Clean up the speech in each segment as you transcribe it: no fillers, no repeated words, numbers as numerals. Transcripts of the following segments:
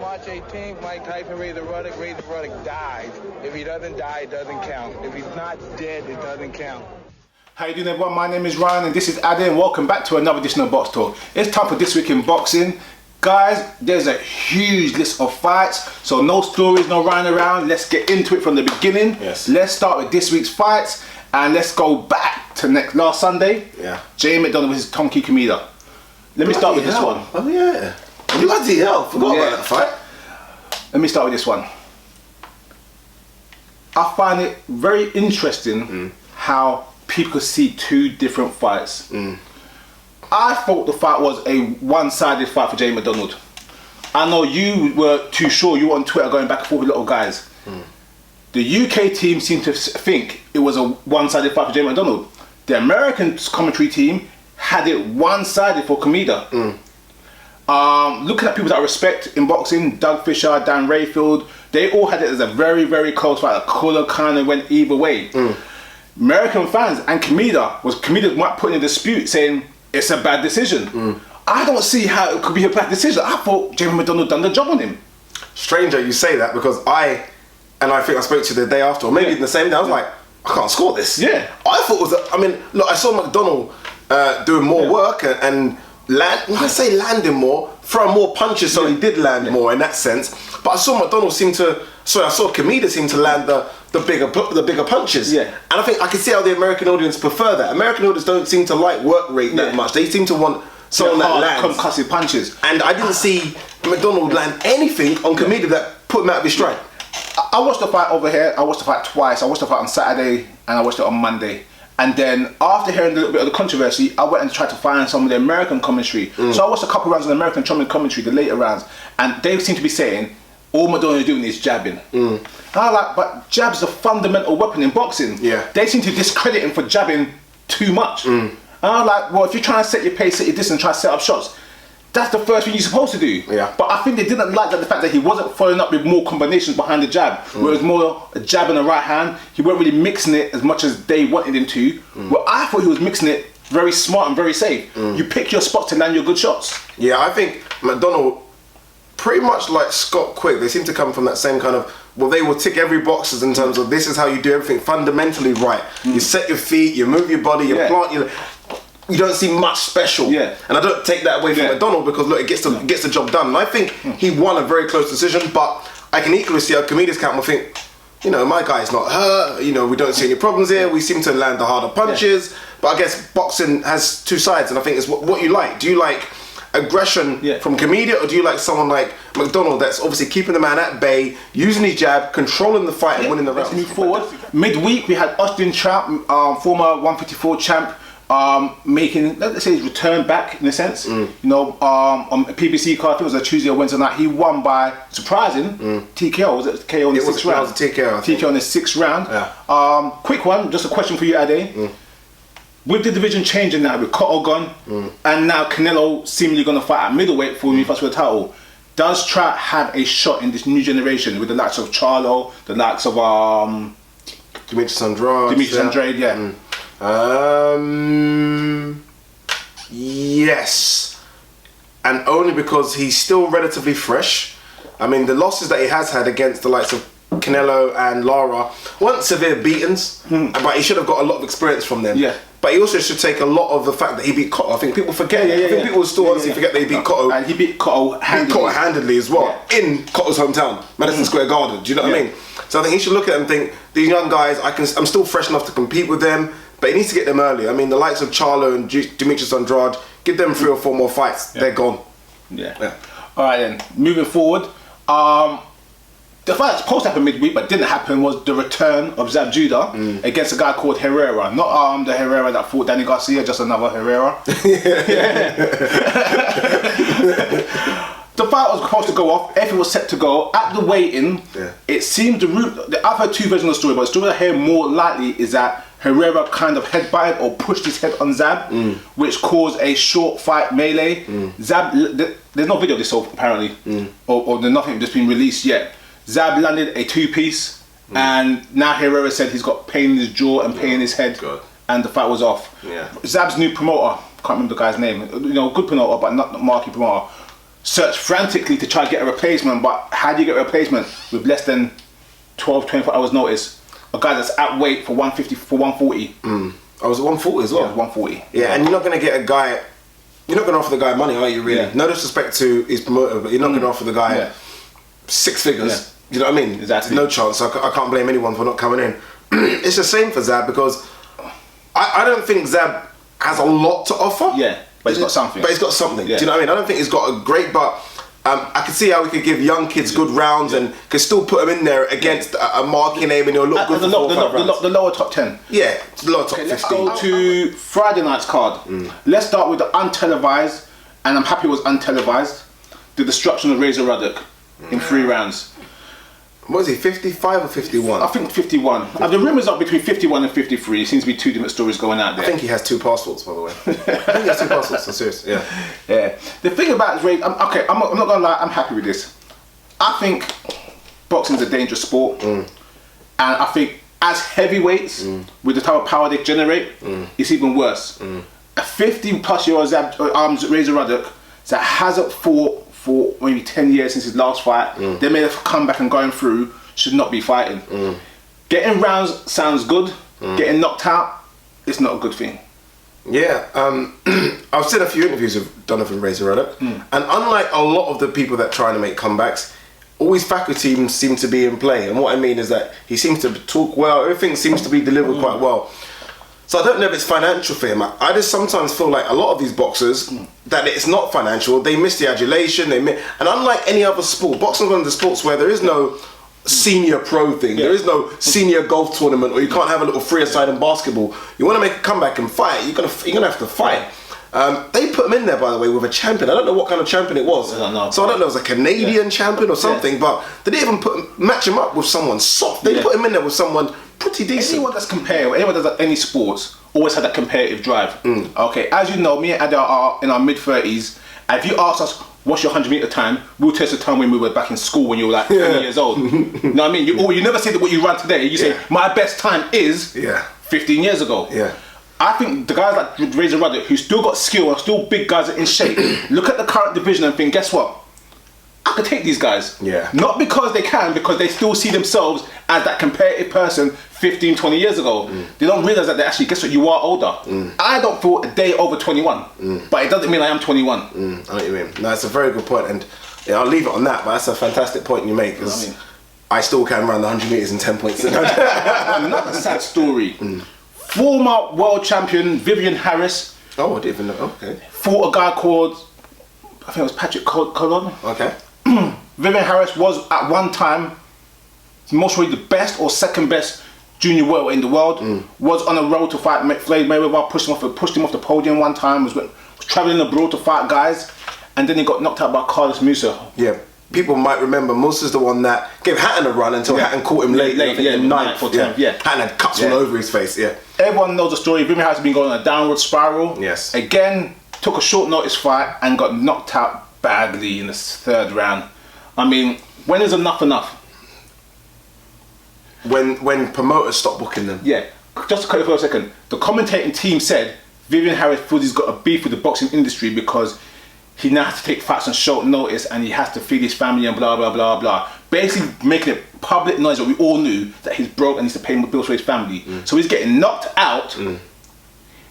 March 18th, Mike Tyson raised the Ruddock, dies. If he doesn't die, it doesn't count. If he's not dead, it doesn't count. How you doing, everyone? My name is Ryan and this is Ade, and welcome back to another edition of Box Talk. It's time for This Week in Boxing. Guys, there's a huge list of fights, so no stories, no running around. Let's get into it from the beginning. Yes. Let's start with this week's fights and let's go back to last Sunday. Yeah. Jay McDonald versus Tonki Kameda. Let me start with this one. Oh yeah. Bloody hell, forgot about that fight. Let me start with this one. I find it very interesting how people could see two different fights. I thought the fight was a one-sided fight for Jay McDonald. I know you were too sure. You were on Twitter going back and forth with little guys. The UK team seemed to think it was a one-sided fight for Jay McDonald. The American commentary team had it one-sided for Kameda. Looking at people that I respect in boxing, Doug Fisher, Dan Rayfield, they all had it as a very, very close fight. The colour kind of went either way. American fans and Kameda might put in a dispute saying it's a bad decision. I don't see how it could be a bad decision. I thought Jay McDonald done the job on him. Stranger you say that, because I think I spoke to you the day after, or maybe the same day, I was like, I can't score this. Yeah. I thought it was, look, I saw McDonald doing more work and landing more, throwing more punches, so he did land more in that sense. But I saw Kameda seem to land the bigger punches. Yeah. And I think I can see how the American audience prefer that. American audience don't seem to like work rate that much. They seem to want someone that lands concussive punches. And I didn't see McDonald land anything on Kameda that put him out of his stride. I watched the fight over here. I watched the fight twice. I watched the fight on Saturday and I watched it on Monday. And then after hearing a little bit of the controversy, I went and tried to find some of the American commentary. So I watched a couple rounds of the American commentary, the later rounds, and they seem to be saying all McDonald is doing is jabbing. And I'm like, but jab's the fundamental weapon in boxing. Yeah. They seem to discredit him for jabbing too much. And I'm like, well, if you're trying to set your pace, set your distance, try to set up shots, that's the first thing you're supposed to do. Yeah. But I think they didn't like the fact that he wasn't following up with more combinations behind the jab, where it was more a jab and a right hand. He weren't really mixing it as much as they wanted him to. Well, I thought he was mixing it very smart and very safe. You pick your spots to land your good shots. Yeah, I think McDonald, pretty much like Scott Quick, they seem to come from that same kind of, well, they will tick every boxes in terms of this is how you do everything fundamentally right. You set your feet, you move your body, you plant, you don't see much special. And I don't take that away from McDonald, because look, it gets the job done. And I think he won a very close decision, but I can equally see how Kameda's camp will think, my guy's not hurt, we don't see any problems here, we seem to land the harder punches. But I guess boxing has two sides, and I think it's what you like. Do you like aggression from Kameda, or do you like someone like McDonald that's obviously keeping the man at bay, using his jab, controlling the fight and winning the round? Move forward. Midweek we had Austin Trout, former 154 champ, making, let's say, his return back in a sense. On a PBC card, I think it was a Tuesday or Wednesday night. He won by surprising TKO. Was it KO in the sixth round? It was a TKO. TKO in the sixth round. Yeah. Quick one, just a question for you, Ade. With the division changing now, with Cotto gone, and now Canelo seemingly going to fight at middleweight for me for the title, does Trout have a shot in this new generation with the likes of Charlo, the likes of Demetrius Andrade? Yes, and only because he's still relatively fresh. I mean, the losses that he has had against the likes of Canelo and Lara weren't severe beatings, but he should have got a lot of experience from them. Yeah. But he also should take a lot of the fact that he beat Cotto. I think people forget. I think people still honestly forget that he beat Cotto. And he beat Cotto handedly as well, in Cotto's hometown, Madison Square Garden. Do you know what I mean? So I think he should look at them and think, these young guys, I'm still fresh enough to compete with them, but he needs to get them early. I mean, the likes of Charlo and Demetrius Andrade, give them 3 or 4 more fights, they're gone. Yeah. All right then, moving forward. The fight that's supposed to happen midweek but didn't happen was the return of Zab Judah against a guy called Herrera. Not the Herrera that fought Danny Garcia, just another Herrera. The fight was supposed to go off, everything was set to go. At the weigh-in, it seemed I've heard two versions of the story, but the story I hear more likely is that Herrera kind of headbutted or pushed his head on Zab, which caused a short fight melee. Zab, there's no video of this apparently, or there's nothing that's been released yet. Zab landed a 2-piece, and now Herrera said he's got pain in his jaw and pain in his head, and the fight was off. Zab's new promoter, can't remember the guy's name, good promoter, but not marquee promoter, search frantically to try to get a replacement, but how do you get a replacement with less than 12, 24 hours notice? A guy that's at weight for 150, for 140. I was at 140 as well. Yeah, 140. Yeah, and you're not going to get a guy, you're not going to offer the guy money, are you really? Yeah. No disrespect to his promoter, but you're not going to offer the guy 6 figures. You know what I mean? Exactly. There's no chance. I can't blame anyone for not coming in. It's the same for Zab because I don't think Zab has a lot to offer. Yeah, but he's got something. But he's got something. Yeah. Do you know what I mean? I don't think he's got a great, but I can see how we could give young kids good rounds and could still put them in there against a marquee name and you'll look good for 4 or 5 rounds. The lower top 10. Yeah, the lower top 15. Let's go to Friday night's card. Let's start with the untelevised, and I'm happy it was untelevised. The destruction of Razor Ruddock in 3 rounds. What was he, 55 or 51? I think 51. The rumours are between 51 and 53. It seems to be 2 different stories going out there. I think he has 2 passports, by the way. I think he has 2 passports, I'm serious. Yeah. The thing about Razor, I'm not going to lie, I'm happy with this. I think boxing is a dangerous sport. And I think as heavyweights, with the type of power they generate, it's even worse. A 50-plus-year-old Razor Ruddock that hasn't fought for maybe 10 years since his last fight, they made a comeback and going through, should not be fighting. Getting rounds sounds good, getting knocked out, it's not a good thing. Yeah, I've seen a few interviews with Donovan Razor Ruddock, and unlike a lot of the people that try to make comebacks, all his faculty seem to be in play. And what I mean is that he seems to talk well, everything seems to be delivered quite well. So I don't know if it's financial for him. I just sometimes feel like a lot of these boxers, that it's not financial, they miss the adulation, and unlike any other sport, boxing is one of the sports where there is no senior pro thing, there is no senior golf tournament, or you can't have a little free-a-side in basketball. You want to make a comeback and fight, you're gonna have to fight. They put him in there, by the way, with a champion. I don't know what kind of champion it was. So I don't know, it was a Canadian champion or something, but they didn't even match him up with someone soft. They put him in there with someone pretty decent. Anyone that's competitive, anyone that does any sports, always had that competitive drive. Okay, as you know, me and Ada are in our mid-30s. If you ask us, what's your 100-meter time? We'll test the time when we were back in school when you were like 20 years old. You know what I mean? You never say that what you run today. You say, my best time is 15 years ago. I think the guys like Razor Ruddock, who still got skill and still big guys in shape, look at the current division and think, guess what? I could take these guys. Not because they can, because they still see themselves as that competitive person 15, 20 years ago. They don't realise that they actually, guess what, you are older. I don't feel a day over 21, but it doesn't mean I am 21. I know what you mean. No, that's a very good point, and I'll leave it on that, but that's a fantastic point you make, because I still can run the 100 metres in 10 points. Another sad story. Former world champion Vivian Harris. Oh, I didn't even know. Okay. Fought a guy called, I think it was Patrick Colon. Okay. Vivian Harris was at one time most probably the best or second best junior welterweight in the world. Was on a road to fight Floyd Mayweather, pushed him off the podium one time, was travelling abroad to fight guys, and then he got knocked out by Carlos Musa. Yeah. People might remember Musa's the one that gave Hatton a run until Hatton caught him late in the 9th or 10th. Hatton had cuts all over his face. Everyone knows the story. Vivian Harris has been going on a downward spiral. Again, took a short notice fight and got knocked out badly in the 3rd round. I mean, when is enough? When promoters stop booking them. Just to cut it for a second. The commentating team said Vivian Harris feels he's got a beef with the boxing industry because he now has to take fights on short notice and he has to feed his family and blah blah blah blah. Basically making it public noise that we all knew that he's broke and needs to pay bills for his family. So he's getting knocked out.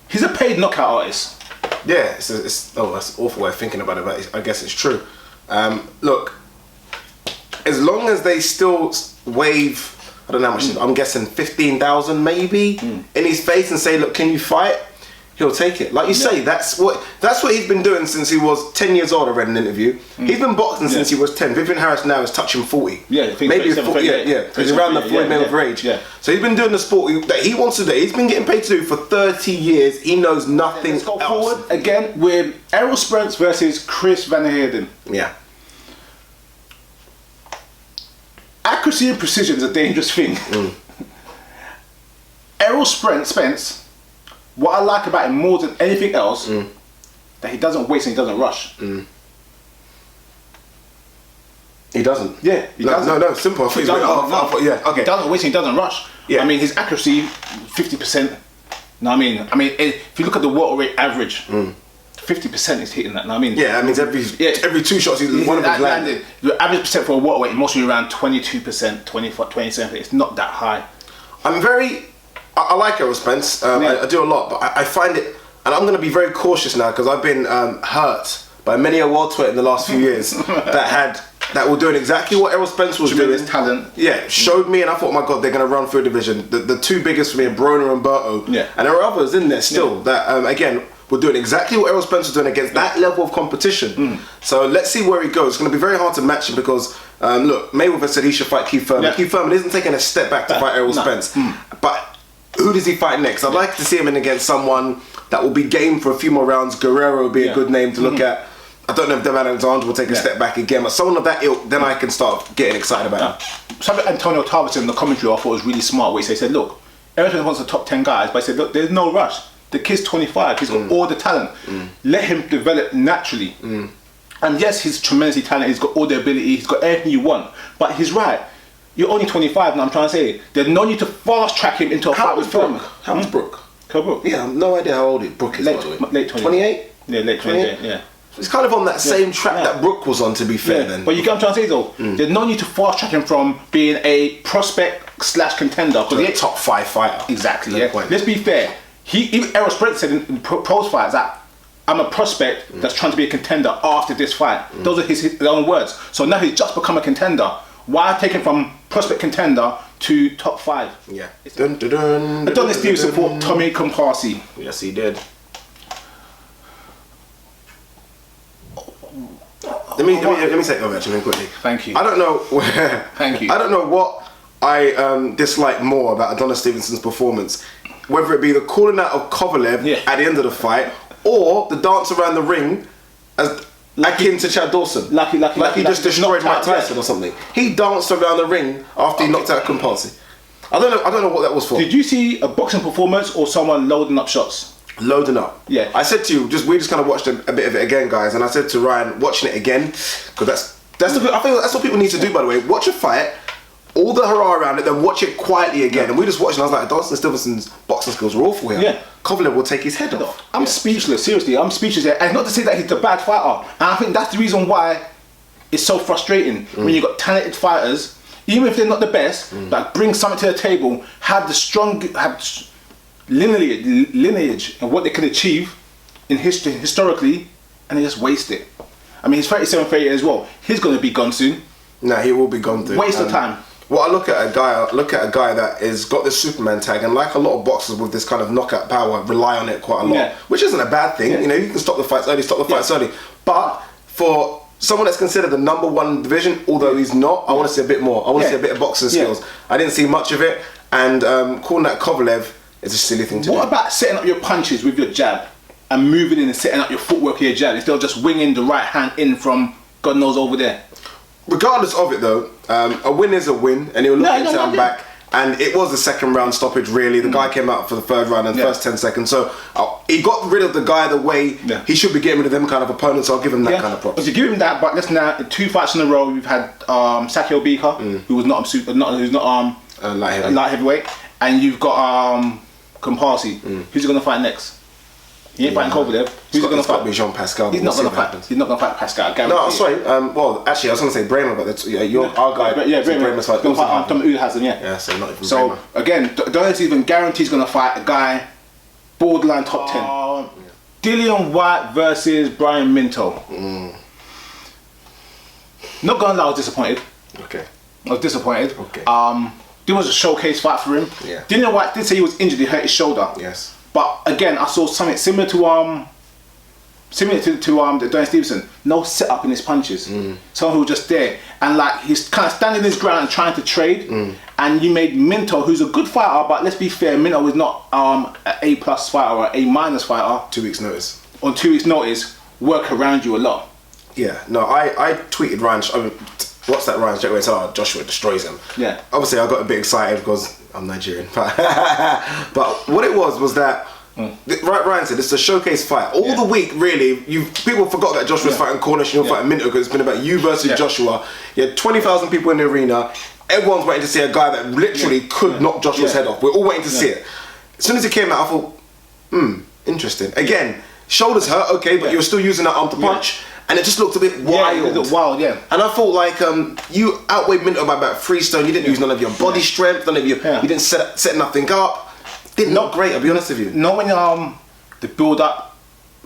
He's a paid knockout artist. Yeah, that's an awful way of thinking about it, but I guess it's true. Look, as long as they still wave, I don't know how much, I'm guessing 15,000 maybe, in his face and say, look, can you fight? He'll take it. Like you say, that's what he's been doing since he was 10 years old. I read an interview. He's been boxing since he was 10. Vivian Harris now is touching 40. Maybe 40. He's around the Floyd Mayweather age. So he's been doing the sport that he wants to do. He's been getting paid to do for 30 years. He knows nothing else. Let's go forward again with Errol Spence versus Chris Van Heerden. Accuracy and precision is a dangerous thing. Errol Spence, what I like about him more than anything else, that he doesn't waste and he doesn't rush. He doesn't? He doesn't. No, simple. He doesn't waste and he doesn't rush. I mean, his accuracy, 50%. No, I mean, if you look at the welterweight average, 50% is hitting that. Now I mean, Yeah, that means every 2 shots, one of them landed. The average percent for a welterweight is mostly around 22%, 27%. It's not that high. I like Errol Spence. I do a lot, but I find it, and I'm going to be very cautious now because I've been hurt by many a welterweight in the last few years that were doing exactly what Errol Spence was doing. Talent. Yeah, showed me, and I thought, oh my God, they're going to run through a division. The two biggest for me are Broner and Berto. Yeah. And there are others in there still that, again, were doing exactly what Errol Spence was doing against that level of competition. So let's see where he goes. It's going to be very hard to match him because, look, Mayweather said he should fight Keith Thurman. Yeah. Keith Thurman isn't taking a step back to fight Errol Spence. But who does he fight next? I'd like to see him in against someone that will be game for a few more rounds. Guerrero would be a good name to look at. I don't know if Devin Alexander will take a step back again, but someone of that ilk, then I can start getting excited about him. Something Antonio Tarver said in the commentary I thought was really smart, where he said, look, Errol wants the top 10 guys, but he said, look, there's no rush. The kid's 25, he's got all the talent. Let him develop naturally. And yes, he's tremendously talented, he's got all the ability, he's got everything you want. But he's right. You're only 25, and I'm trying to say, there's no need to fast track him into a fight with Thurman. How old's Brooke? Brooke? Yeah, I have no idea how old Brooke is. Late 20. 28? Yeah, late 28, yeah. It's kind of on that same track that Brooke was on, to be fair. Then, but you get what I'm trying to say though. There's no need to fast track him from being a prospect / contender to a top 5 fighter. Exactly. Yeah. Let's be fair. Even Errol Spence said in pros fights that I'm a prospect that's trying to be a contender after this fight. Those are his own words. So now he's just become a contender. Why take him from prospect contender to top 5? Yeah. Dun, dun, dun, Adonis Stevenson fought Tommy Comparsi. Yes, he did. Let me take over actually quickly. Thank you. I don't know where. Thank you. I don't know what I dislike more about Adonis Stevenson's performance, whether it be the calling out of Kovalev at the end of the fight or the dance around the ring as akin to Chad Dawson. Like he just destroyed Mike Tyson or something. He danced around the ring after he knocked out Comparsi. I don't know what that was for. Did you see a boxing performance or someone loading up shots? Loading up. Yeah. I said to you, we just kind of watched a bit of it again, guys, and I said to Ryan, watching it again, because I think that's what people need to do, by the way. Watch a fight, all the hurrah around it, then watch it quietly again. And we just watched, and I was like, Adonis Stevenson's boxing skills were awful here. Yeah. Kovalev will take his head off. I'm speechless, seriously, I'm speechless here. And not to say that he's a bad fighter, and I think that's the reason why it's so frustrating when you've got talented fighters, even if they're not the best, but bring something to the table, have lineage and what they can achieve in history historically, and they just waste it. I mean, he's 37, 38 as well. He's going to be gone soon. Nah, he will be gone soon. Waste of time. Well, I look at a guy that has got this Superman tag, and like a lot of boxers with this kind of knockout power, rely on it quite a lot, which isn't a bad thing. You know, you can stop the fights early, But for someone that's considered the number 1 division, although he's not, I want to see a bit more. I want to see a bit of boxing skills. I didn't see much of it, and calling that Kovalev is a silly thing to do. What about setting up your punches with your jab and moving in and setting up your footwork with your jab instead of just winging the right hand in from God knows over there? Regardless of it though, a win is a win, and he'll look into him back. And it was the second round stoppage really. The guy came out for the third round in the first 10 seconds. So he got rid of the guy the way he should be getting rid of them kind of opponents. So I'll give him that kind of props. But you give him that, but let's now, 2 fights in a row, we've had Sakio Bika, who was not light heavyweight, and you've got Comparsi. Who's he going to fight next? He ain't fighting Kovalev. Who's he going to fight? Be Jean Pascal. He's not going to fight. He's not going to fight Pascal. No, sorry. Well, actually, I was going to say Bremer, but our guy. Yeah, Bremer's fight. Going to fight Tom Uhazen, Yeah, so not even. So Bremer. again, don't even guarantee he's going to fight a guy borderline top 10. Dillian White versus Brian Minto. Not going to lie, I was disappointed. Okay. I was disappointed. Okay. This was a showcase fight for him. Yeah. Dillian White did say he was injured, he hurt his shoulder. Yes. But again, I saw something similar to the Adonis Stevenson. No setup in his punches. Someone who was just there and like he's kind of standing his ground and trying to trade. And you made Minto, who's a good fighter, but let's be fair, Minto is not an A+ fighter or an A- fighter. 2 weeks notice. On 2 weeks notice, work around you a lot. Yeah. No, I tweeted Ryan. What's that Ryan straight away? So Joshua destroys him. Yeah. Obviously, I got a bit excited because I'm Nigerian. But what it was that Ryan said it's a showcase fight. All the week, really, people forgot that Joshua's fighting Cornish and you're fighting Minto because it's been about you versus Joshua. You had 20,000 people in the arena. Everyone's waiting to see a guy that literally could knock Joshua's head off. We're all waiting to see it. As soon as it came out, I thought, interesting. Again, Shoulders hurt, okay, but you're still using that arm to punch. And it just looked a bit wild. Yeah, it looked wild, yeah. And I thought like you outweighed Minto by about 3 stone. You didn't use none of your body strength, none of your. You didn't set nothing up. Not great, I'll be honest with you. Not when the build up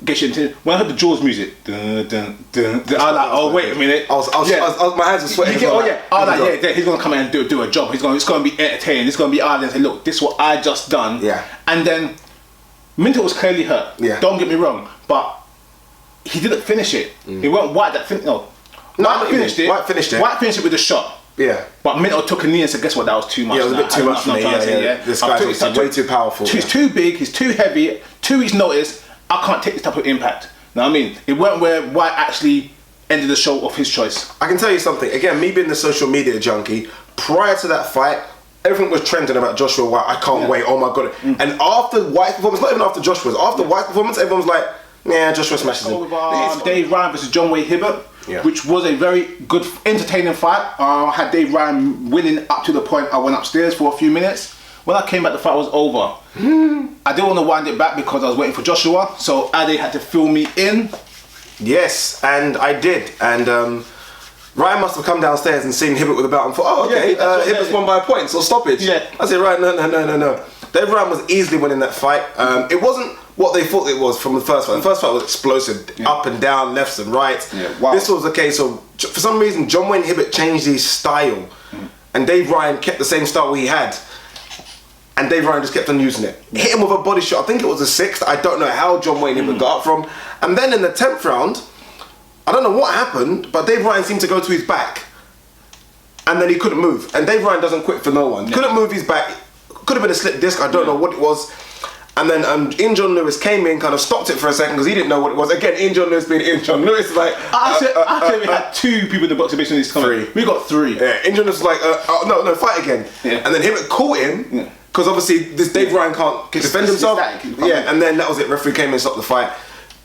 gets you into. When I heard the Jaws music, dun, dun, dun, dun, I was like, oh wait a minute. My hands were sweating. He's gonna come in and do a job. It's gonna be entertaining. It's gonna be and say, look, this is what I just done. Yeah. And then Minto was clearly hurt. Yeah. Don't get me wrong, but he didn't finish it. It wasn't White that finished. White finished it. White finished it. White finished it with a shot. Yeah. But Minto took a knee and said, guess what, that was too much. Yeah, it was a bit too much for me. This guy's way too powerful. He's too big, he's too heavy, 2 weeks notice, I can't take this type of impact. You know what I mean? It weren't where White actually ended the show of his choice. I can tell you something. Again, me being the social media junkie, prior to that fight, everything was trending about Joshua White. I can't wait. Oh my God. And after White's performance, not even after Joshua's, after White's performance, everyone was like, yeah, Joshua smashes him. Dave Ryan versus John Wayne Hibbert, Yeah. which was a very good, entertaining fight. Had Dave Ryan winning up to the point I went upstairs for a few minutes. When I came back, the fight was over. I didn't want to wind it back because I was waiting for Joshua, so Ade had to fill me in. Yes, and I did. And Ryan must have come downstairs and seen Hibbert with a belt and thought, oh, okay, Hibbert's won by a point, so stoppage. Yeah. I said, right, no. Dave Ryan was easily winning that fight. It wasn't what they thought it was from the first fight. The first fight was explosive, up and down, lefts and rights. Yeah, wow. This was a case of, for some reason, John Wayne Hibbert changed his style, and Dave Ryan kept the same style he had. And Dave Ryan just kept on using it. Hit him with a body shot. I think it was a 6th. I don't know how John Wayne Hibbert got up from. And then in the 10th round, I don't know what happened, but Dave Ryan seemed to go to his back. And then he couldn't move. And Dave Ryan doesn't quit for no one. Couldn't move his back. Could have been a slip disc. I don't know what it was. And then Injon Lewis came in, kind of stopped it for a second because he didn't know what it was. Again, Injon Lewis being Injon Lewis, like... I said we had 2 people in the boxing based on this comment. 3. We got 3. Yeah, Injon Lewis was like, no, fight again. Yeah. And then Hibbert caught him, because obviously this Dave Ryan can't defend himself. And then that was it. Referee came in and stopped the fight.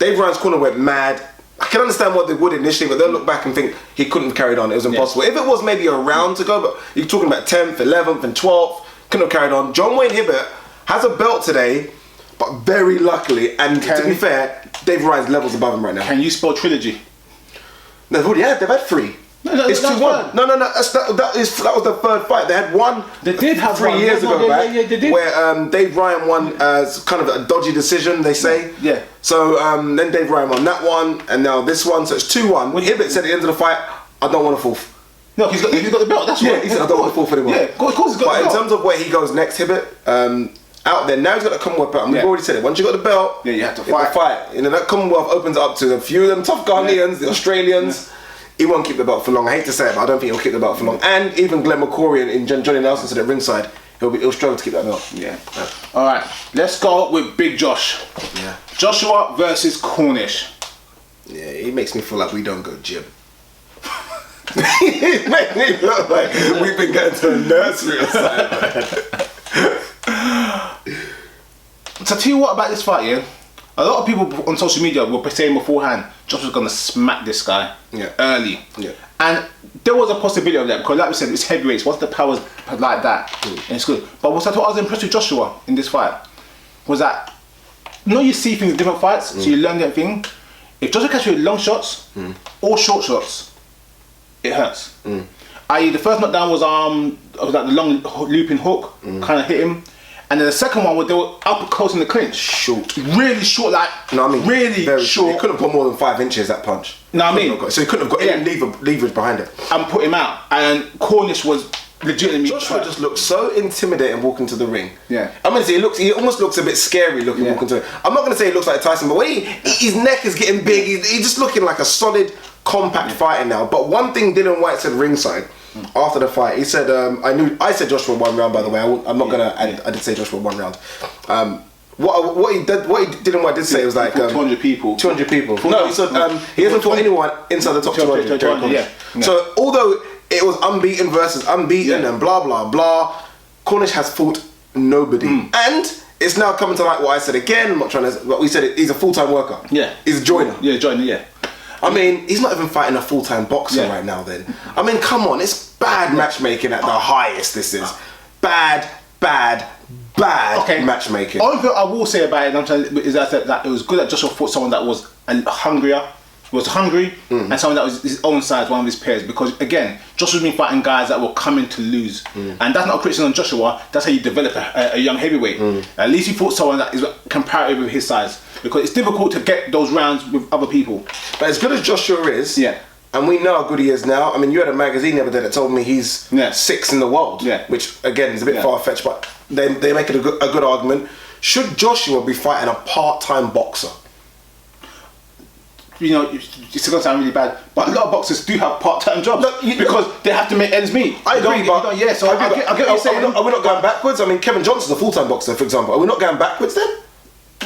Dave Ryan's corner went mad. I can understand what they would initially, but they'll look back and think he couldn't have carried on. It was impossible. If it was maybe a round to go, but you're talking about 10th, 11th, and 12th, couldn't have carried on. John Wayne Hibbert has a belt today, but very luckily, and to be fair, Dave Ryan's levels above him right now. Can you spell trilogy? No, they've had 3. It's 2-1. No. That was the 3rd fight. They had one. They did have 3 years ago, back, they did. where Dave Ryan won as kind of a dodgy decision, they say. Yeah. So then Dave Ryan won that one, and now this one. So it's 2-1. When Hibbert said at the end of the fight, I don't want a 4th. No, he's got the belt. That's he said I don't want a 4th anymore. Yeah, of course he's got the belt. But in terms of where he goes next, Hibbert, out there now, he's got the Commonwealth belt. And we've already said it. Once you got the belt, you have to fight. You know, that Commonwealth opens up to a few of them tough Ghanaians, the Australians. He won't keep the belt for long. I hate to say it, but I don't think he'll keep the belt for long. And even Glenn McCory and Johnny Nelson said at ringside, he'll struggle to keep that belt. Yeah. All right, let's go with Big Josh. Yeah. Joshua versus Cornish. Yeah, he makes me feel like we don't go gym. He makes me feel like we've been going to a nursery or something. So tell you what about this fight, yeah? A lot of people on social media were saying beforehand, Josh was gonna smack this guy early. Yeah. And there was a possibility of that because, like we said, it's heavyweights. Once the power's like that, and it's good. But what I was impressed with Joshua in this fight was that, you see things in different fights, so you learn that thing. If Joshua catches you with long shots or short shots, it hurts. I.e., the first knockdown was like the long looping hook, kind of hit him. And then the second one, they were up close in the clinch. Short. Really short, like, really very short. He couldn't have put more than 5 inches, that punch. So he couldn't have got any leverage behind it. And put him out. And Cornish was legitimately... Joshua just looks so intimidating walking to the ring. Yeah. I'm going to say, he almost looks a bit scary looking walking to it. I'm not going to say he looks like Tyson, but when his neck is getting big, he's just looking like a solid, compact fighter now. But one thing Dillian Whyte said ringside, after the fight, he said, I said Joshua 1 round, by the way. I'm not gonna. I did say Joshua 1 round. What he didn't. What I did say was like 200 people. 200 people. No, he said he hasn't fought anyone inside the top 200. Yeah. So although it was unbeaten versus unbeaten and blah blah blah, Cornish has fought nobody, and it's now coming to light what I said again. I'm not trying to. What we said. He's a full-time worker. Yeah. He's a joiner. Yeah, joiner. Yeah. I mean, he's not even fighting a full-time boxer right now then. I mean, come on, it's bad matchmaking at the highest, this is. Bad, bad matchmaking. Only thing I will say about it is that it was good that Joshua fought someone that was hungry, and someone that was his own size, one of his peers. Because again, Joshua's been fighting guys that were coming to lose, and that's not a criticism on Joshua. That's how you develop a young heavyweight. At least he fought someone that is comparative with his size, because it's difficult to get those rounds with other people. But as good as Joshua is, and we know how good he is now. I mean, you had a magazine the other day that told me he's 6th in the world, which again is a bit far fetched, but they make it a good argument. Should Joshua be fighting a part-time boxer? You know, it's going to sound really bad, but a lot of boxers do have part-time jobs because they have to make ends meet. I agree, but I get what you're saying. Are we not going backwards? I mean, Kevin Johnson's a full-time boxer, for example. Are we not going backwards then?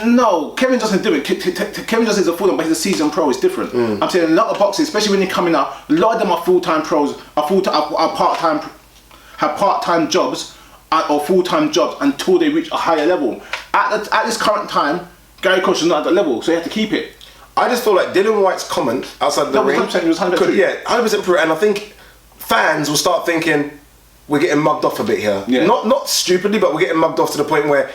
No, Kevin Johnson do it. Kevin Johnson is a full-time, but he's a seasoned pro. It's different. I'm saying a lot of boxers, especially when they're coming up, a lot of them are full-time pros, are part-time, have part-time jobs or full-time jobs until they reach a higher level. At this current time, Gary Coach is not at that level, so you have to keep it. I just feel like Dillian White's comment outside the ring, 100% could, 100% true, and I think fans will start thinking we're getting mugged off a bit here. Not stupidly, but we're getting mugged off to the point where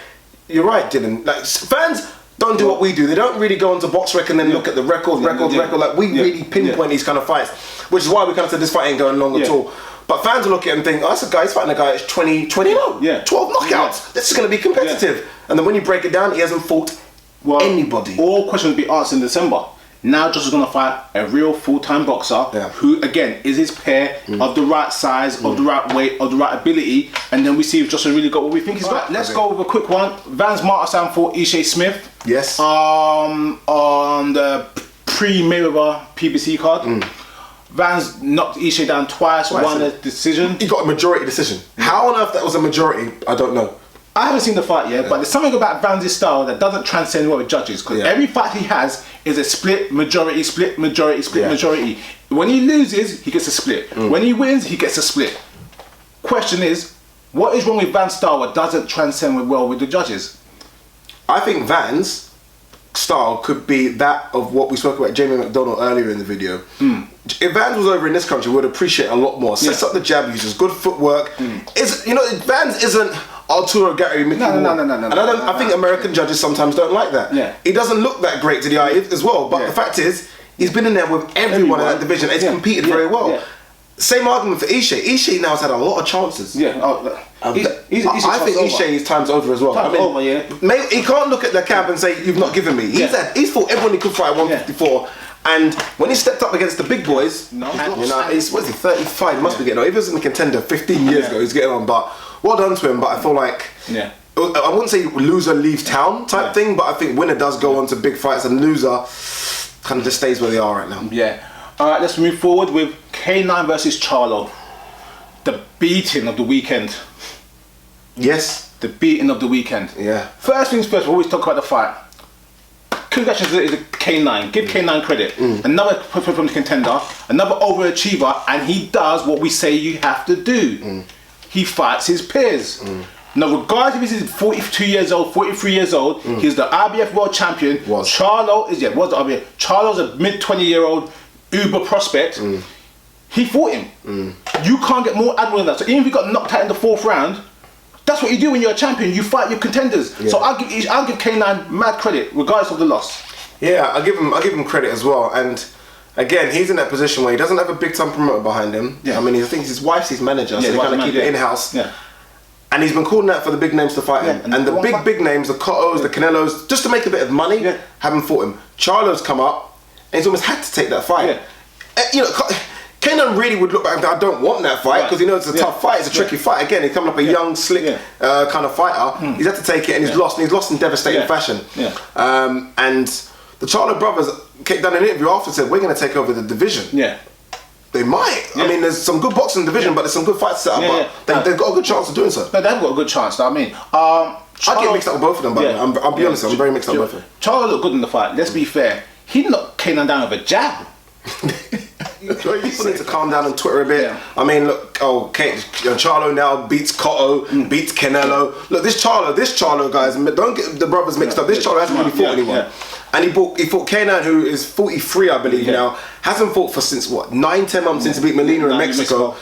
you're right, Dylan. Like, fans don't do what we do. They don't really go into BoxRec and then look at the record. Like, we really pinpoint these kind of fights, which is why we kind of said this fight ain't going long at all. But fans will look at it and think, oh, that's a guy, he's fighting a guy that's 20 12 knockouts. This is going to be competitive. And then when you break it down, he hasn't fought anybody. All questions will be answered in December. Now Joshua's going to fight a real full-time boxer who, again, is his pair of the right size, of the right weight, of the right ability, and then we see if Joshua really got what we think he's got. Let's go with a quick one. Vance Martinez fought Ishe Smith. Yes. On the pre-Mayweather PBC card. Vance knocked Ishe down twice, won a decision. He got a majority decision. How on earth that was a majority, I don't know. I haven't seen the fight yet, but there's something about Vance's style that doesn't transcend what with judges, because every fight he has is a split, majority, split, majority, split, majority. When he loses, he gets a split. When he wins, he gets a split. Question is, what is wrong with Vance's style that doesn't transcend well with the judges? I think Vance's style could be that of what we spoke about Jamie McDonald earlier in the video. If Vance was over in this country, we would appreciate a lot more. Sets up the jab, uses good footwork. Vance isn't Arturo Gatti. No. And I think American judges sometimes don't like that. He doesn't look that great to the eye as well. But the fact is, he's been in there with everyone in that division. He's competed very well. Same argument for Ishe. Ishe now has had a lot of chances. I think Ishe's time's over as well. He can't look at the camp and say, you've not given me. He's fought everyone he could fight at 154. And when he stepped up against the big boys, he's 35, he must be getting on. If he was in the contender 15 years ago, he's getting on. But well done to him. But I feel like I wouldn't say loser leaves town type thing, but I think winner does go on to big fights, and loser kind of just stays where they are right now. Alright, let's move forward with K9 versus Charlo. The beating of the weekend. Yes. The beating of the weekend. First things first, we always talk about the fight. Congratulations to K9. Give K9 credit. Another from the contender, another overachiever, and he does what we say you have to do. He fights his peers. Now, regardless if he's 42 years old, 43 years old, he's the IBF world champion. Charlo is Charlo's a mid-20-year-old uber prospect. He fought him. You can't get more admirable than that. So even if he got knocked out in the 4th round, that's what you do when you're a champion. You fight your contenders. So I'll give K9 mad credit, regardless of the loss. I'll give him credit as well. And again, he's in that position where he doesn't have a big time promoter behind him. I mean, I think his wife's his manager, so they kind of keep it in house. And he's been calling out for the big names to fight him. And the big names, the Cottos, the Canelos, just to make a bit of money, haven't fought him. Charlo's come up, and he's almost had to take that fight. Kenan really would look back and I don't want that fight, because he knows it's a tough fight, it's a tricky fight. Again, he's coming up a young, slick kind of fighter. He's had to take it, and he's lost, and he's lost in devastating fashion. And the Charlo brothers done an interview after, said, we're going to take over the division. They might. I mean, there's some good boxing in the division, but there's some good fights set up. But they've got a good chance of doing so. No, they've got a good chance. I mean, I get mixed up with both of them, but I'll be honest, I'm very mixed up with both of them. Charlo looked good in the fight. Let's be fair. He knocked Kenan down with a jab. People need to calm down on Twitter a bit. I mean, look, Charlo now beats Cotto, beats Canelo. Look, this Charlo guys, don't get the brothers mixed up. This Charlo hasn't really fought anyone. And he fought Kenan, who is 43, I believe now. Hasn't fought for since what, 9-10 months since he beat Molina in Mexico.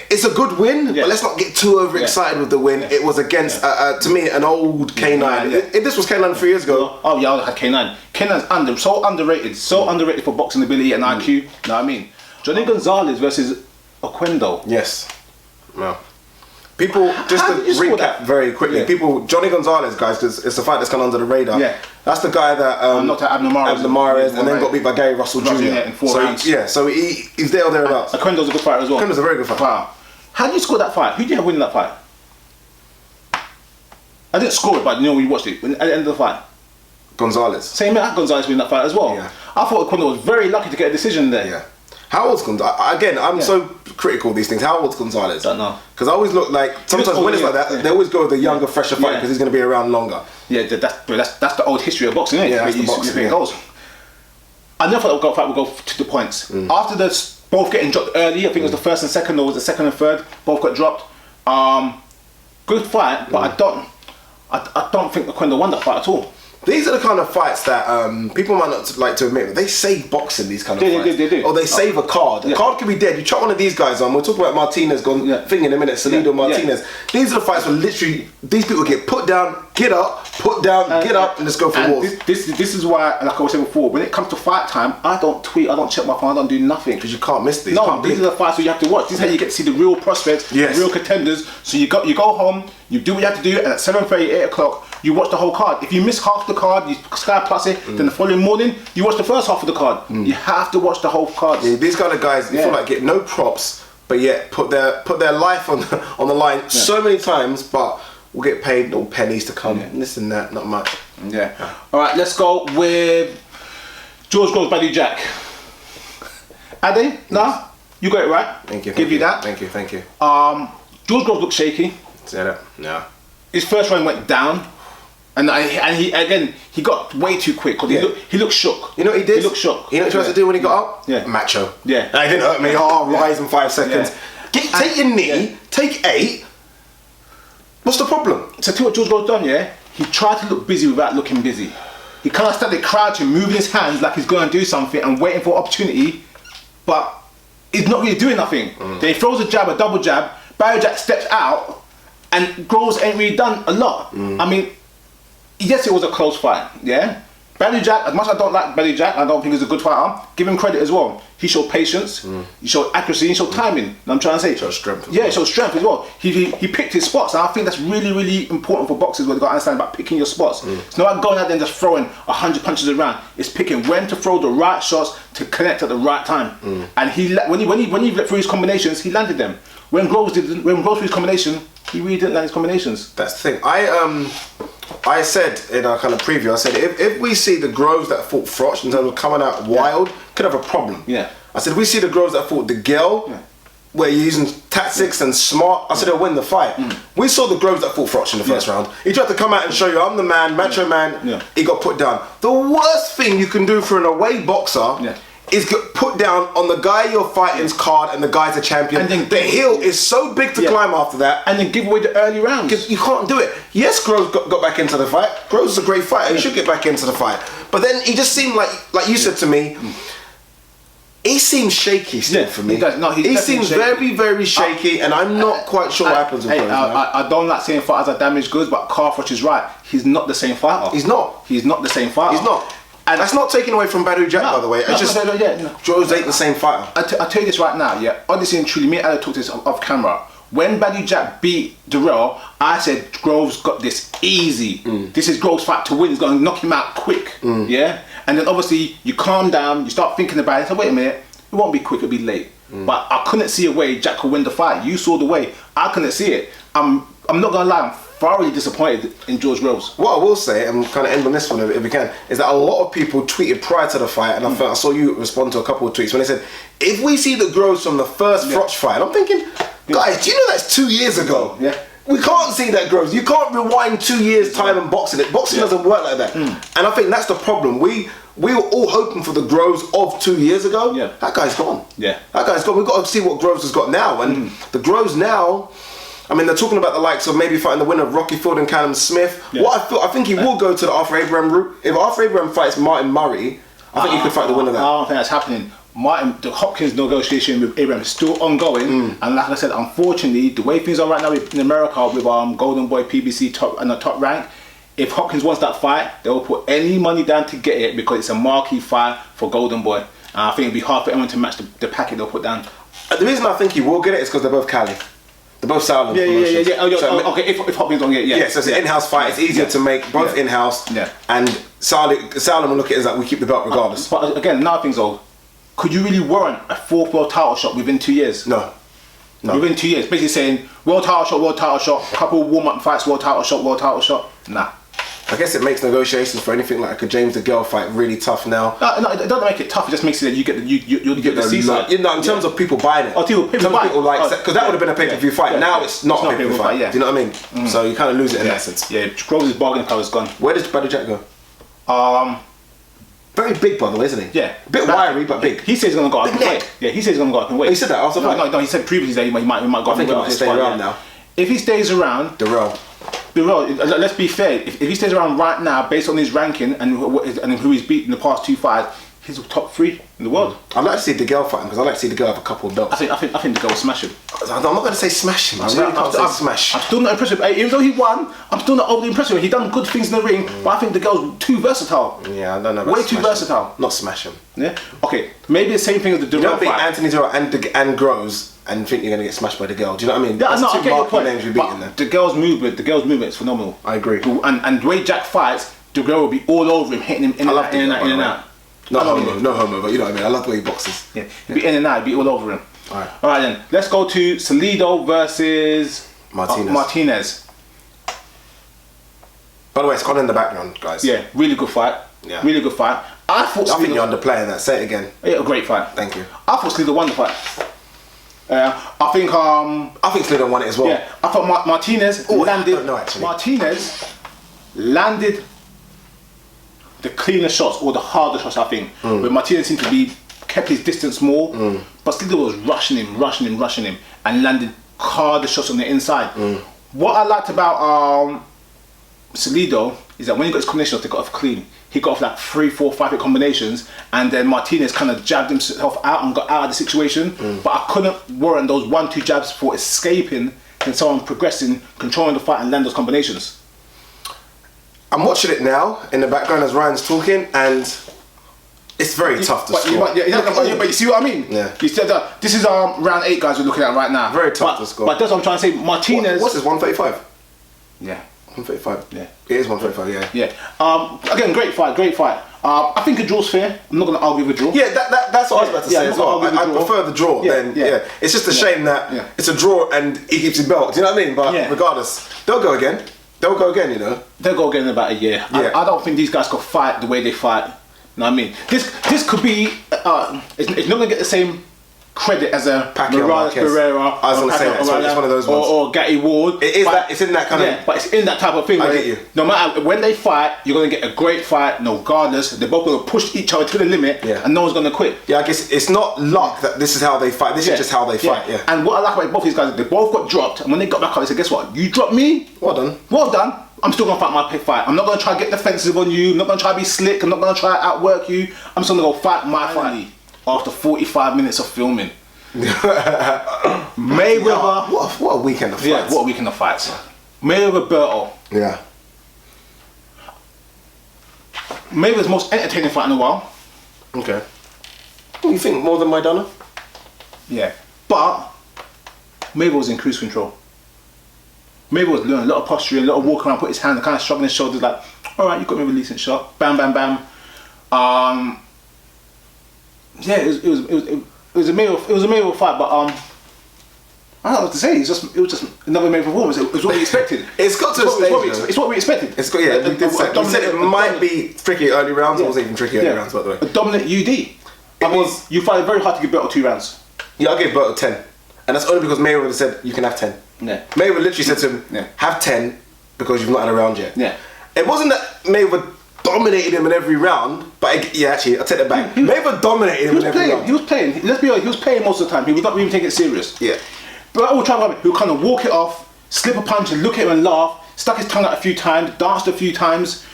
it's a good win, Yeah. but let's not get too overexcited with the win. It was against, to me, an old K9. This was K9 3 years ago. Oh yeah, I had K9. K9's so underrated for boxing ability and IQ. You know what I mean? Johnny Gonzalez versus Oquendo. Yes. No. People, just How to did you score recap that? very quickly, Johnny Gonzalez, guys, because it's a fight that's gone under the radar. Yeah. That's the guy that Knocked out Abner Mares and then got beat by Gary Russell Jr. in 4 rounds. Yeah, so he's there or thereabouts. Oquendo's a good fighter as well. Oquendo's a very good fighter. Wow. How did you score that fight? Who did you have winning that fight? I didn't score it, but you know when you watched it, at the end of the fight. Gonzalez. Same man, Gonzalez winning that fight as well. Yeah. I thought Oquendo was very lucky to get a decision there. Yeah. How old's Gonzalez? Again, I'm so critical of these things. How old's Gonzalez? Don't know. Because I always look like, sometimes when it's like that, they always go with the younger, fresher fighter because he's going to be around longer. Yeah, that's the old history of boxing, isn't it? Yeah, that's the boxing, yeah. Goals. I never thought the fight would go to the points. After both getting dropped early, I think it was the first and second, or was the second and third, both got dropped. Good fight, but I don't think Oquendo won that fight at all. These are the kind of fights that people might not like to admit, but they save boxing, these kind of fights. They do. Or they save a card. A card can be dead. You chuck one of these guys on. We'll talk about Martinez thing in a minute, Selo Martinez. These are the fights where literally these people get put down, get up, put down, get up, and just go for wars. This is why, like I was saying before, when it comes to fight time, I don't tweet, I don't check my phone, I don't do nothing. Because you can't miss these. No, these are the fights that you have to watch. This is how you get to see the real prospects, the real contenders. So you go home, you do what you have to do, and at 7:30, 8 o'clock, you watch the whole card. If you miss half the card, you Sky Plus it, then the following morning, you watch the first half of the card. You have to watch the whole card. Yeah, these kind of guys, you feel like get no props, but yet put their life on the line so many times, but will get paid little pennies to come. This and that, not much. Yeah. All right, let's go with George Groves, Badou Jack. Ade, no, you got it right. Thank you. Give you that. Thank you. George Groves looked shaky. Say that. Yeah. His first round went down, and he got way too quick because he looked shook. You know what he did? He looked shook. You know what he tried to do when he got up? Yeah. Macho. Yeah. And it didn't hurt me. Rise in 5 seconds. Take your knee. Take 8. What's the problem? So tell you what George Groves done, he tried to look busy without looking busy. He kind of started crouching, moving his hands like he's going to do something and waiting for opportunity, but he's not really doing nothing. Then he throws a jab, a double jab, Badou Jack steps out, and Groves ain't really done a lot. I mean, yes, it was a close fight, Badou Jack, as much as I don't like Badou Jack, I don't think he's a good fighter, give him credit as well. He showed patience, he showed accuracy, he showed timing. And I'm trying to say, he showed strength. He showed strength as well. He picked his spots, and I think that's really, really important for boxers, where they got to understand about picking your spots. It's not like going out there and just throwing 100 punches around. It's picking when to throw the right shots to connect at the right time. And when he let through his combinations, he landed them. When Groves threw his combination, he really didn't land his combinations. That's the thing. I said in our kind of preview, I said if we see the Groves that fought Froch in terms of coming out wild, could have a problem. Yeah. I said if we see the Groves that fought the Girl, where you're using tactics and smart, I said they'll win the fight. We saw the Groves that fought Froch in the first round. He tried to come out and show you, I'm the man, macho man. He got put down. The worst thing you can do for an away boxer is get put down on the guy you're fighting's card and the guy's a champion. And then the hill is so big to climb after that. And then give away the early rounds. You can't do it. Yes, Groves got back into the fight. Groves is a great fighter. He should get back into the fight. But then he just seemed like you said to me, he seems shaky still for me. He does. No, he seems very, very shaky, and I'm not quite sure what happens with Groves. I don't like saying fighters are damaged goods, but Carfroch is right. He's not the same fighter. He's not. He's not the same fighter. He's not. And that's not taken away from Badou Jack, by the way. It's just Groves ain't the same fighter. I tell you this right now, honestly and truly, me and Ella talked this off camera. When Badou Jack beat Darrell, I said Groves got this easy. This is Groves' fight to win. He's going to knock him out quick. And then obviously you calm down, you start thinking about it. So wait a minute, it won't be quick, it'll be late. But I couldn't see a way Jack could win the fight. You saw the way. I couldn't see it. I'm not going to lie. I'm thoroughly disappointed in George Groves. What I will say, and kind of end on this one if we can, is that a lot of people tweeted prior to the fight, and I saw you respond to a couple of tweets when they said, if we see the Groves from the first Froch fight, I'm thinking, guys, do you know that's 2 years ago? We can't see that Groves. You can't rewind 2 years time in boxing. Boxing doesn't work like that. And I think that's the problem. We were all hoping for the Groves of 2 years ago. That guy's gone. That guy's gone. We've got to see what Groves has got now. And the Groves now, I mean, they're talking about the likes of maybe fighting the winner of Rocky Ford and Callum Smith. I think he will go to the Arthur Abraham route. If Arthur Abraham fights Martin Murray, I think he could fight the winner of that. I don't think that's happening. the Hopkins negotiation with Abraham is still ongoing, and like I said, unfortunately, the way things are right now in America with Golden Boy PBC top and the top rank, if Hopkins wants that fight, they will put any money down to get it because it's a marquee fight for Golden Boy. And I think it'd be hard for anyone to match the packet they'll put down. The reason I think he will get it is because they're both Cali. They're both Salem. Yeah. Okay, if Hopkins don't get it, yeah. So it's an in-house fight. It's easier to make both in-house. Yeah. And Salem will look at it as like we keep the belt regardless. But again, another thing's though, could you really warrant a 4th world title shot within 2 years? No. Within 2 years, basically saying world title shot, couple warm-up fights, world title shot. Nah. I guess it makes negotiations for anything like a James DeGale fight really tough now. No, it doesn't make it tough. It just makes it that you get the seaside. You know, in terms of people buying it. Oh, people like, because that would have been a pay-per-view fight. Yeah. Now it's not a pay-per-view fight. Yeah. Do you know what I mean? So you kind of lose it in that sense. Yeah, Groves' bargaining power is gone. Where does Badou Jack go? Very big, by the way, isn't he? Yeah. A bit wiry, but big. He says he's going to go up in weight. Yeah, he says he's going to go up in weight. He said that after the fight? No, he said previously that he might go up in weight. I think he might stay around now. If he stays around... let's be fair. If he stays around right now, based on his ranking and who he's beat in the past 2 fights, he's top 3 in the world. I'd like to see DeGale fight him because I like to see DeGale have a couple of belts. I think DeGale will smash him. I'm not going to say smash him. I really can't say smash. I'm still not impressed with him. Even though he won, I'm still not overly impressed with him. He done good things in the ring, but I think DeGale's too versatile. Yeah, I don't know about way too versatile. Not smash him. Yeah. Okay. Maybe the same thing as the Durrell don't beat fight. Anthony Durrell and Groves and think you're going to get smashed by DeGale. Do you know what I mean? Yeah, That's I get your point. names you're beating there. DeGale's movement is phenomenal. I agree. And the way Jack fights, DeGale will be all over him, hitting him in and out. No homo, but you know what I mean. I love the way he boxes. Yeah, he'll be in and out, he'll be all over him. Alright then, let's go to Selo versus Martinez. By the way, it's gone in the background, guys. Yeah, really good fight. Yeah. Really good fight. I think you're underplaying that. Say it again. Yeah, a great fight. Thank you. I thought Selo won the fight. I think Selo won it as well. Yeah, I thought Martinez landed. I don't know, actually. Martinez landed the cleaner shots or the harder shots, I think. But Martinez seemed to be kept his distance more, but Selo was rushing him, and landed harder shots on the inside. What I liked about Selo is that when he got his combinations, they got off clean. He got off like 3, 4, 5 hit combinations, and then Martinez kind of jabbed himself out and got out of the situation. But I couldn't warrant those 1, 2 jabs for escaping and someone progressing, controlling the fight and land those combinations. I'm watching it now in the background as Ryan's talking, and it's very tough to score. But you see what I mean? Yeah. This is round 8, guys. We're looking at right now. Very tough to score. But that's what I'm trying to say. Martinez. What's this? 135. Yeah. 135. Yeah. It is 135. Yeah. Yeah. Again, great fight. I think a draw's fair. I'm not going to argue with a draw. Yeah, that's what I was about to say as well. I prefer the draw. Yeah. It's just a shame that it's a draw and he keeps his belt. Do you know what I mean? But regardless, they'll go again. You know. They'll go again in about a year. Yeah. I don't think these guys could fight the way they fight. You know what I mean? This could be. It's not going to get the same credit as a Morales Pereira. I was going to say that. It's one of those ones. Or Gatti Ward. It is that. It's in that kind of. Yeah, but it's in that type of thing. I get you. No matter when they fight, you're going to get a great fight. No, regardless, they're both going to push each other to the limit, and no one's going to quit. Yeah, I guess it's not luck that this is how they fight. This is just how they fight. Yeah. And what I like about both these guys, they both got dropped, and when they got back up, they said, "Guess what? You dropped me. Well done. Well done. I'm still going to fight my fight. I'm not going to try to get defensive on you. I'm not going to try to be slick. I'm not going to try to outwork you. I'm just going to go fight my fight." After 45 minutes of filming. Mayweather. What a weekend of fights. Yeah, what a weekend of fights. Mayweather Berto. Yeah. Mayweather's most entertaining fight in a while. Okay. You think more than Maidana? Yeah. But Mayweather was in cruise control. Mayweather was learning a lot of posturing, a lot of walking around, put his hand, kind of shrugging his shoulders like, alright, you got me a decent shot. Bam, bam, bam. Yeah, it was a Mayweather fight, but I don't know what to say. It was just another Mayweather performance. It was what we expected. It's got to a stage. It's what we expected. We said it might be tricky early rounds. It wasn't even tricky early rounds, by the way. A dominant UD. You find it very hard to give Berto 2 rounds. Yeah, I gave Berto 10, and that's only because Mayweather said you can have 10. Yeah. Mayweather literally said to him, have 10 because you've not had a round yet. Yeah. It wasn't that Mayweather dominated him in every round, but actually, I'll take that back. Mayweather dominated him in every round. He was playing. Let's be honest, he was playing most of the time. He was not even taking it serious. Yeah. But I will try to. He'll kind of walk it off, slip a punch, and look at him and laugh. Stuck his tongue out a few times, danced a few times.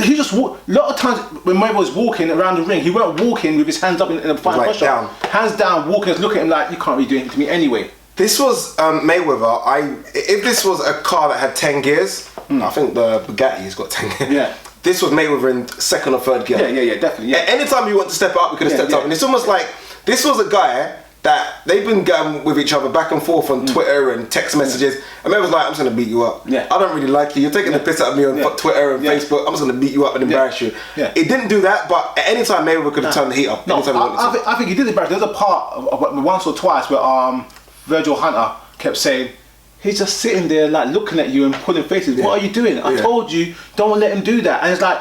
He just walked. A lot of times when Mayweather was walking around the ring, he weren't walking with his hands up in the final Like pressure. down. Hands down, walking, just looking at him like, you can't really do anything to me anyway. This was Mayweather. If this was a car that had 10 gears, I think the Bugatti's got 10 gears. Yeah. This was Mayweather in second or third gear. Yeah, definitely. Yeah. Anytime you want to step up, we could have stepped up. And it's almost like this was a guy that they've been going with each other back and forth on Twitter and text messages. And Mayweather's like, I'm just going to beat you up. Yeah. I don't really like you. You're taking the piss out of me on Twitter and Facebook. I'm just going to beat you up and embarrass you. Yeah. It didn't do that, but at any time Mayweather could have turned the heat up. No, Anytime he wanted to. I think he did embarrass. There's a part of once or twice where Virgil Hunter kept saying, he's just sitting there like looking at you and pulling faces. What are you doing? I told you, don't let him do that. And it's like,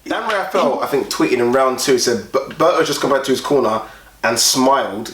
Dan Raphael, I think, tweeted in round 2, said Berto just come back to his corner and smiled,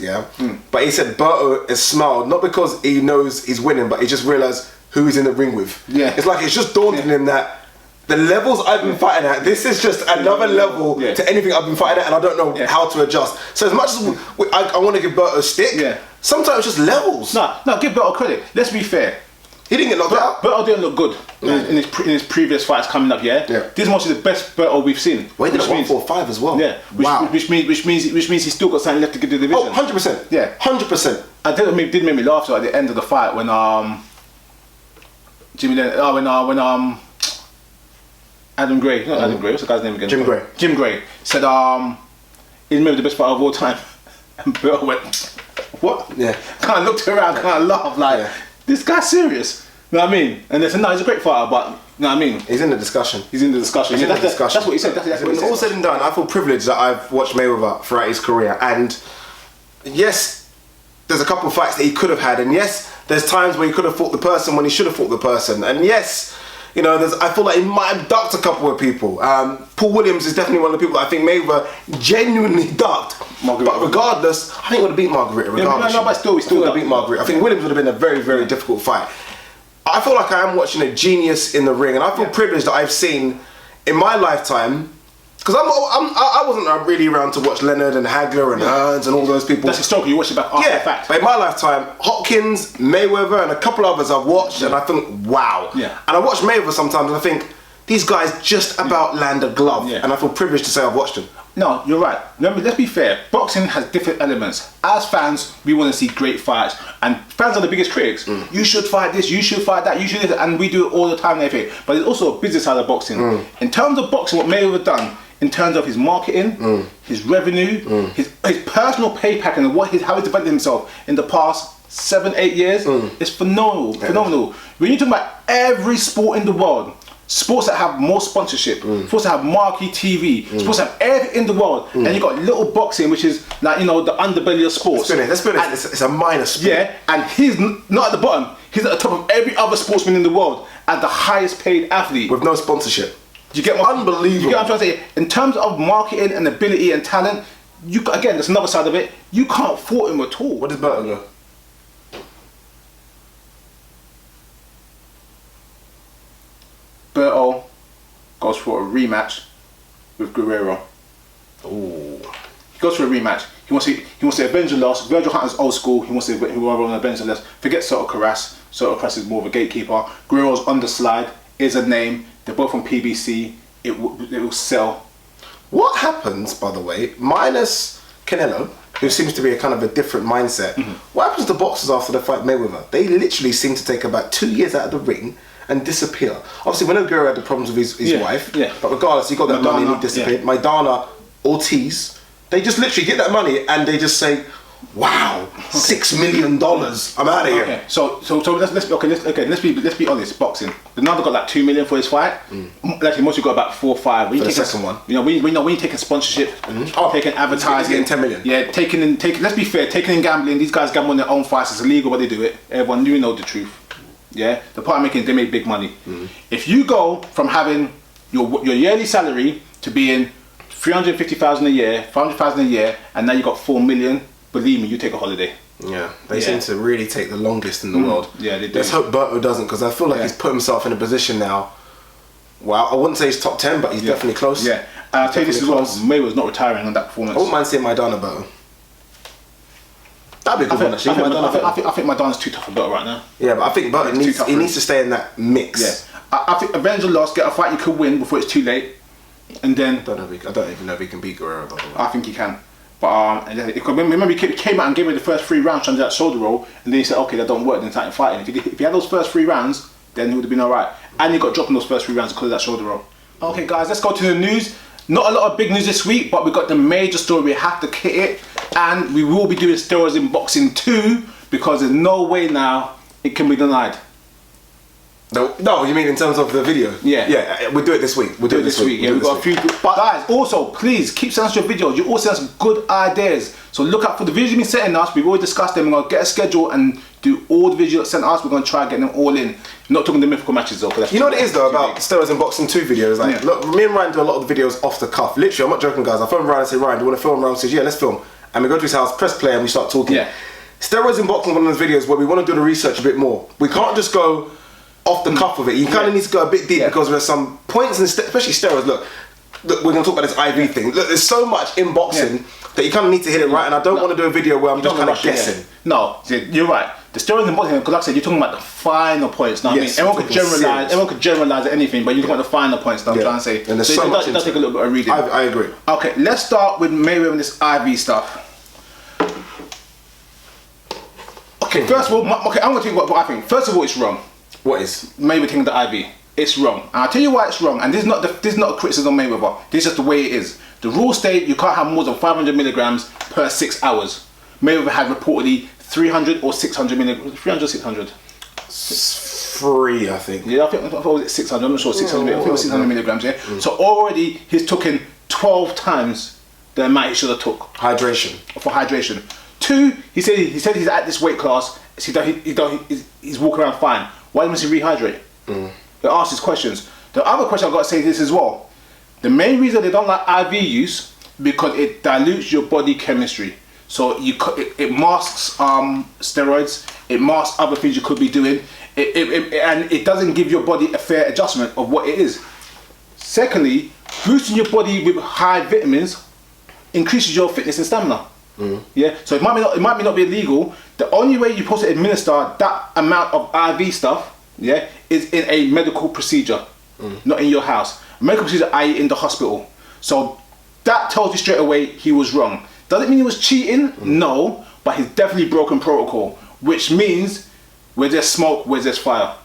but he said Berto has smiled not because he knows he's winning, but he just realised who he's in the ring with. It's like it's just dawned on him that the levels I've been fighting at, this is just another level to anything I've been fighting at, and I don't know how to adjust. So as much as I want to give Berto a stick, sometimes it's just levels. No, give Berto credit. Let's be fair. He didn't get knocked out. Berto didn't look good in his previous fights coming up. This must be the best Berto we've seen. Well, he did 145 as well. Yeah, which means he's still got something left to give to the division. Oh, 100%. Yeah, 100%. I did make me laugh at the end of the fight when Adam Gray, not Adam Gray, what's the guy's name again? Jim Gray said he's maybe the best fighter of all time, and Berto went, what? Yeah, kind of looked around, kind of laughed like, this guy's serious. You know what I mean? And they said, no, he's a great fighter, but you know what I mean? He's in the discussion. That's what he said. That's what he said. All said and done, I feel privileged that I've watched Mayweather throughout his career, and yes, there's a couple of fights that he could have had, and yes, there's times where he could have fought the person when he should have fought the person, and yes, you know, I feel like he might have ducked a couple of people. Paul Williams is definitely one of the people that I think Mayweather genuinely ducked. But regardless, I think he would have beat Margarita. Regardless, but still would have beat Margarita. I think Williams would have been a very, very difficult fight. I feel like I am watching a genius in the ring, and I feel privileged that I've seen in my lifetime. Because I wasn't really around to watch Leonard and Hagler and Hearns and all those people. That's historical. You watch it back after the fact. But in my lifetime, Hopkins, Mayweather, and a couple others I've watched, and I think, wow. And I watch Mayweather sometimes, and I think these guys just about land a glove, and I feel privileged to say I've watched them. No, you're right. Remember, let's be fair. Boxing has different elements. As fans, we want to see great fights, and fans are the biggest critics. You should fight this, you should fight that, you should, and we do it all the time. But there's also a business side of boxing. In terms of boxing, what Mayweather done, in terms of his marketing, his revenue, his personal pay pack, and how he's developed himself in the past 7-8 years, is phenomenal. When you talk about every sport in the world, sports that have more sponsorship, sports that have marquee TV, sports that have everything in the world, and you got little boxing, which is like, you know, the underbelly of sports. Let's be honest, it's a minor sport. Yeah, and he's not at the bottom. He's at the top of every other sportsman in the world as the highest paid athlete with no sponsorship. You get unbelievable. You get what I'm trying to say? In terms of marketing and ability and talent, again, there's another side of it. You can't fault him at all. What does Berto go? Berto goes for a rematch with Guerrero. Ooh. He goes for a rematch. He wants to avenge the loss. Virgil Hunter's old school. He wants to avenge the loss. Forget Soto Karass. Soto Karass is more of a gatekeeper. Guerrero's on the slide. Is a name. They're both from PBC. It will sell. What happens, by the way, minus Canelo, who seems to be a kind of a different mindset, what happens to boxers after they fight Mayweather? They literally seem to take about 2 years out of the ring and disappear. Obviously, we know Guerrero had the problems with his wife, but regardless, he got that money and he disappeared. Maidana, Ortiz, they just literally get that money and they just say, wow, $6 million. I'm out of here. Okay. So let's be honest. Boxing. The Nanda got like $2 million for his fight. Actually, most of you got about 4 or 5. For the second one. You know, when you taking sponsorship, taking advertising, getting 10 million. Yeah, taking. Let's be fair. Taking in gambling. These guys gamble on their own fights. It's illegal, but they do it. Everyone, you know the truth. Yeah, the part making, they make big money. If you go from having your yearly salary to being $350,000 a year, $500,000 a year, and now you got $4 million. Believe me, you take a holiday. Yeah, they seem to really take the longest in the world. Yeah, they do. Let's hope Berto doesn't, because I feel like he's put himself in a position now. Well, I wouldn't say he's top 10, but he's definitely close. Yeah, I'll tell you this as well. Mayweather's not retiring on that performance. I wouldn't mind seeing Maidana Berto. That'd be a good one, actually. I think Maidana's too tough for Berto right now. Yeah, but I think Berto needs to stay in that mix. Yeah. I think avenge the loss, get a fight you could win before it's too late. and then I don't even know if he can beat Guerrero, by the way. I think he can. But remember, he came out and gave me the first 3 rounds trying to do that shoulder roll, and then he said, okay, that don't work, then started fighting. If he had those first 3 rounds, then he would have been alright. And he got dropped in those first 3 rounds because of that shoulder roll. Okay, guys, let's go to the news. Not a lot of big news this week, but we got the major story. We have to hit it, and we will be doing steroids in boxing too, because there's no way now it can be denied. No, you mean in terms of the video? Yeah, we'll do it this week. We'll do it this week. Yeah, we've got a few. But guys, also, please keep sending us your videos. You also send us good ideas. So look out for the videos you've been sending us. We've already discussed them. We're going to get a schedule and do all the videos sent us. We're going to try and get them all in. Not talking the mythical matches though. You know what it is though about steroids and boxing 2 videos? Like, look, me and Ryan do a lot of the videos off the cuff. Literally, I'm not joking, guys. I phone Ryan and say, Ryan, do you want to film? Ryan says, yeah, let's film. And we go to his house, press play, and we start talking. Yeah. Steroids and boxing is one of those videos where we want to do the research a bit more. We can't just go off the cuff of it. You kind of need to go a bit deep because there's some points, especially steroids. Look, we're going to talk about this IV thing. Look, there's so much in boxing that you kind of need to hit it right, and I don't want to do a video where I'm just kind of guessing. No, you're right. The steroids in boxing, because like I said, you're talking about the finer points. Now, Yes, I mean, everyone could generalize anything, but you're talking about the finer points. That I'm trying to say. And there's so much it does take a little bit of reading. I agree. Okay, let's start with Mayweather and this IV stuff. Okay, first of all, I'm going to tell you what I think. First of all, it's wrong. What is? Mayweather taking the IV. It's wrong. And I'll tell you why it's wrong. And this is not a criticism of Mayweather. This is just the way it is. The rules state you can't have more than 500 milligrams per 6 hours. Mayweather had reportedly 300 or 600 milligrams. 300 or 600? 3, I think. Yeah, I thought it was 600. I'm not sure. 600. I think it was 600 milligrams. Yeah. So already he's taken 12 times the amount he should have took. Hydration. For hydration. 2, he said he's at this weight class. He's walking around fine. Why must he rehydrate? They ask these questions. The other question I've got to say is this as well. The main reason they don't like IV use because it dilutes your body chemistry. So it masks steroids. It masks other things you could be doing. And it doesn't give your body a fair adjustment of what it is. Secondly, boosting your body with high vitamins increases your fitness and stamina. Yeah, so it might not be illegal. The only way you're supposed to administer that amount of IV stuff, is in a medical procedure, not in your house. Medical procedure, i.e. in the hospital. So that tells you straight away he was wrong. Doesn't mean he was cheating, no, but he's definitely broken protocol, which means where there's smoke, where there's fire.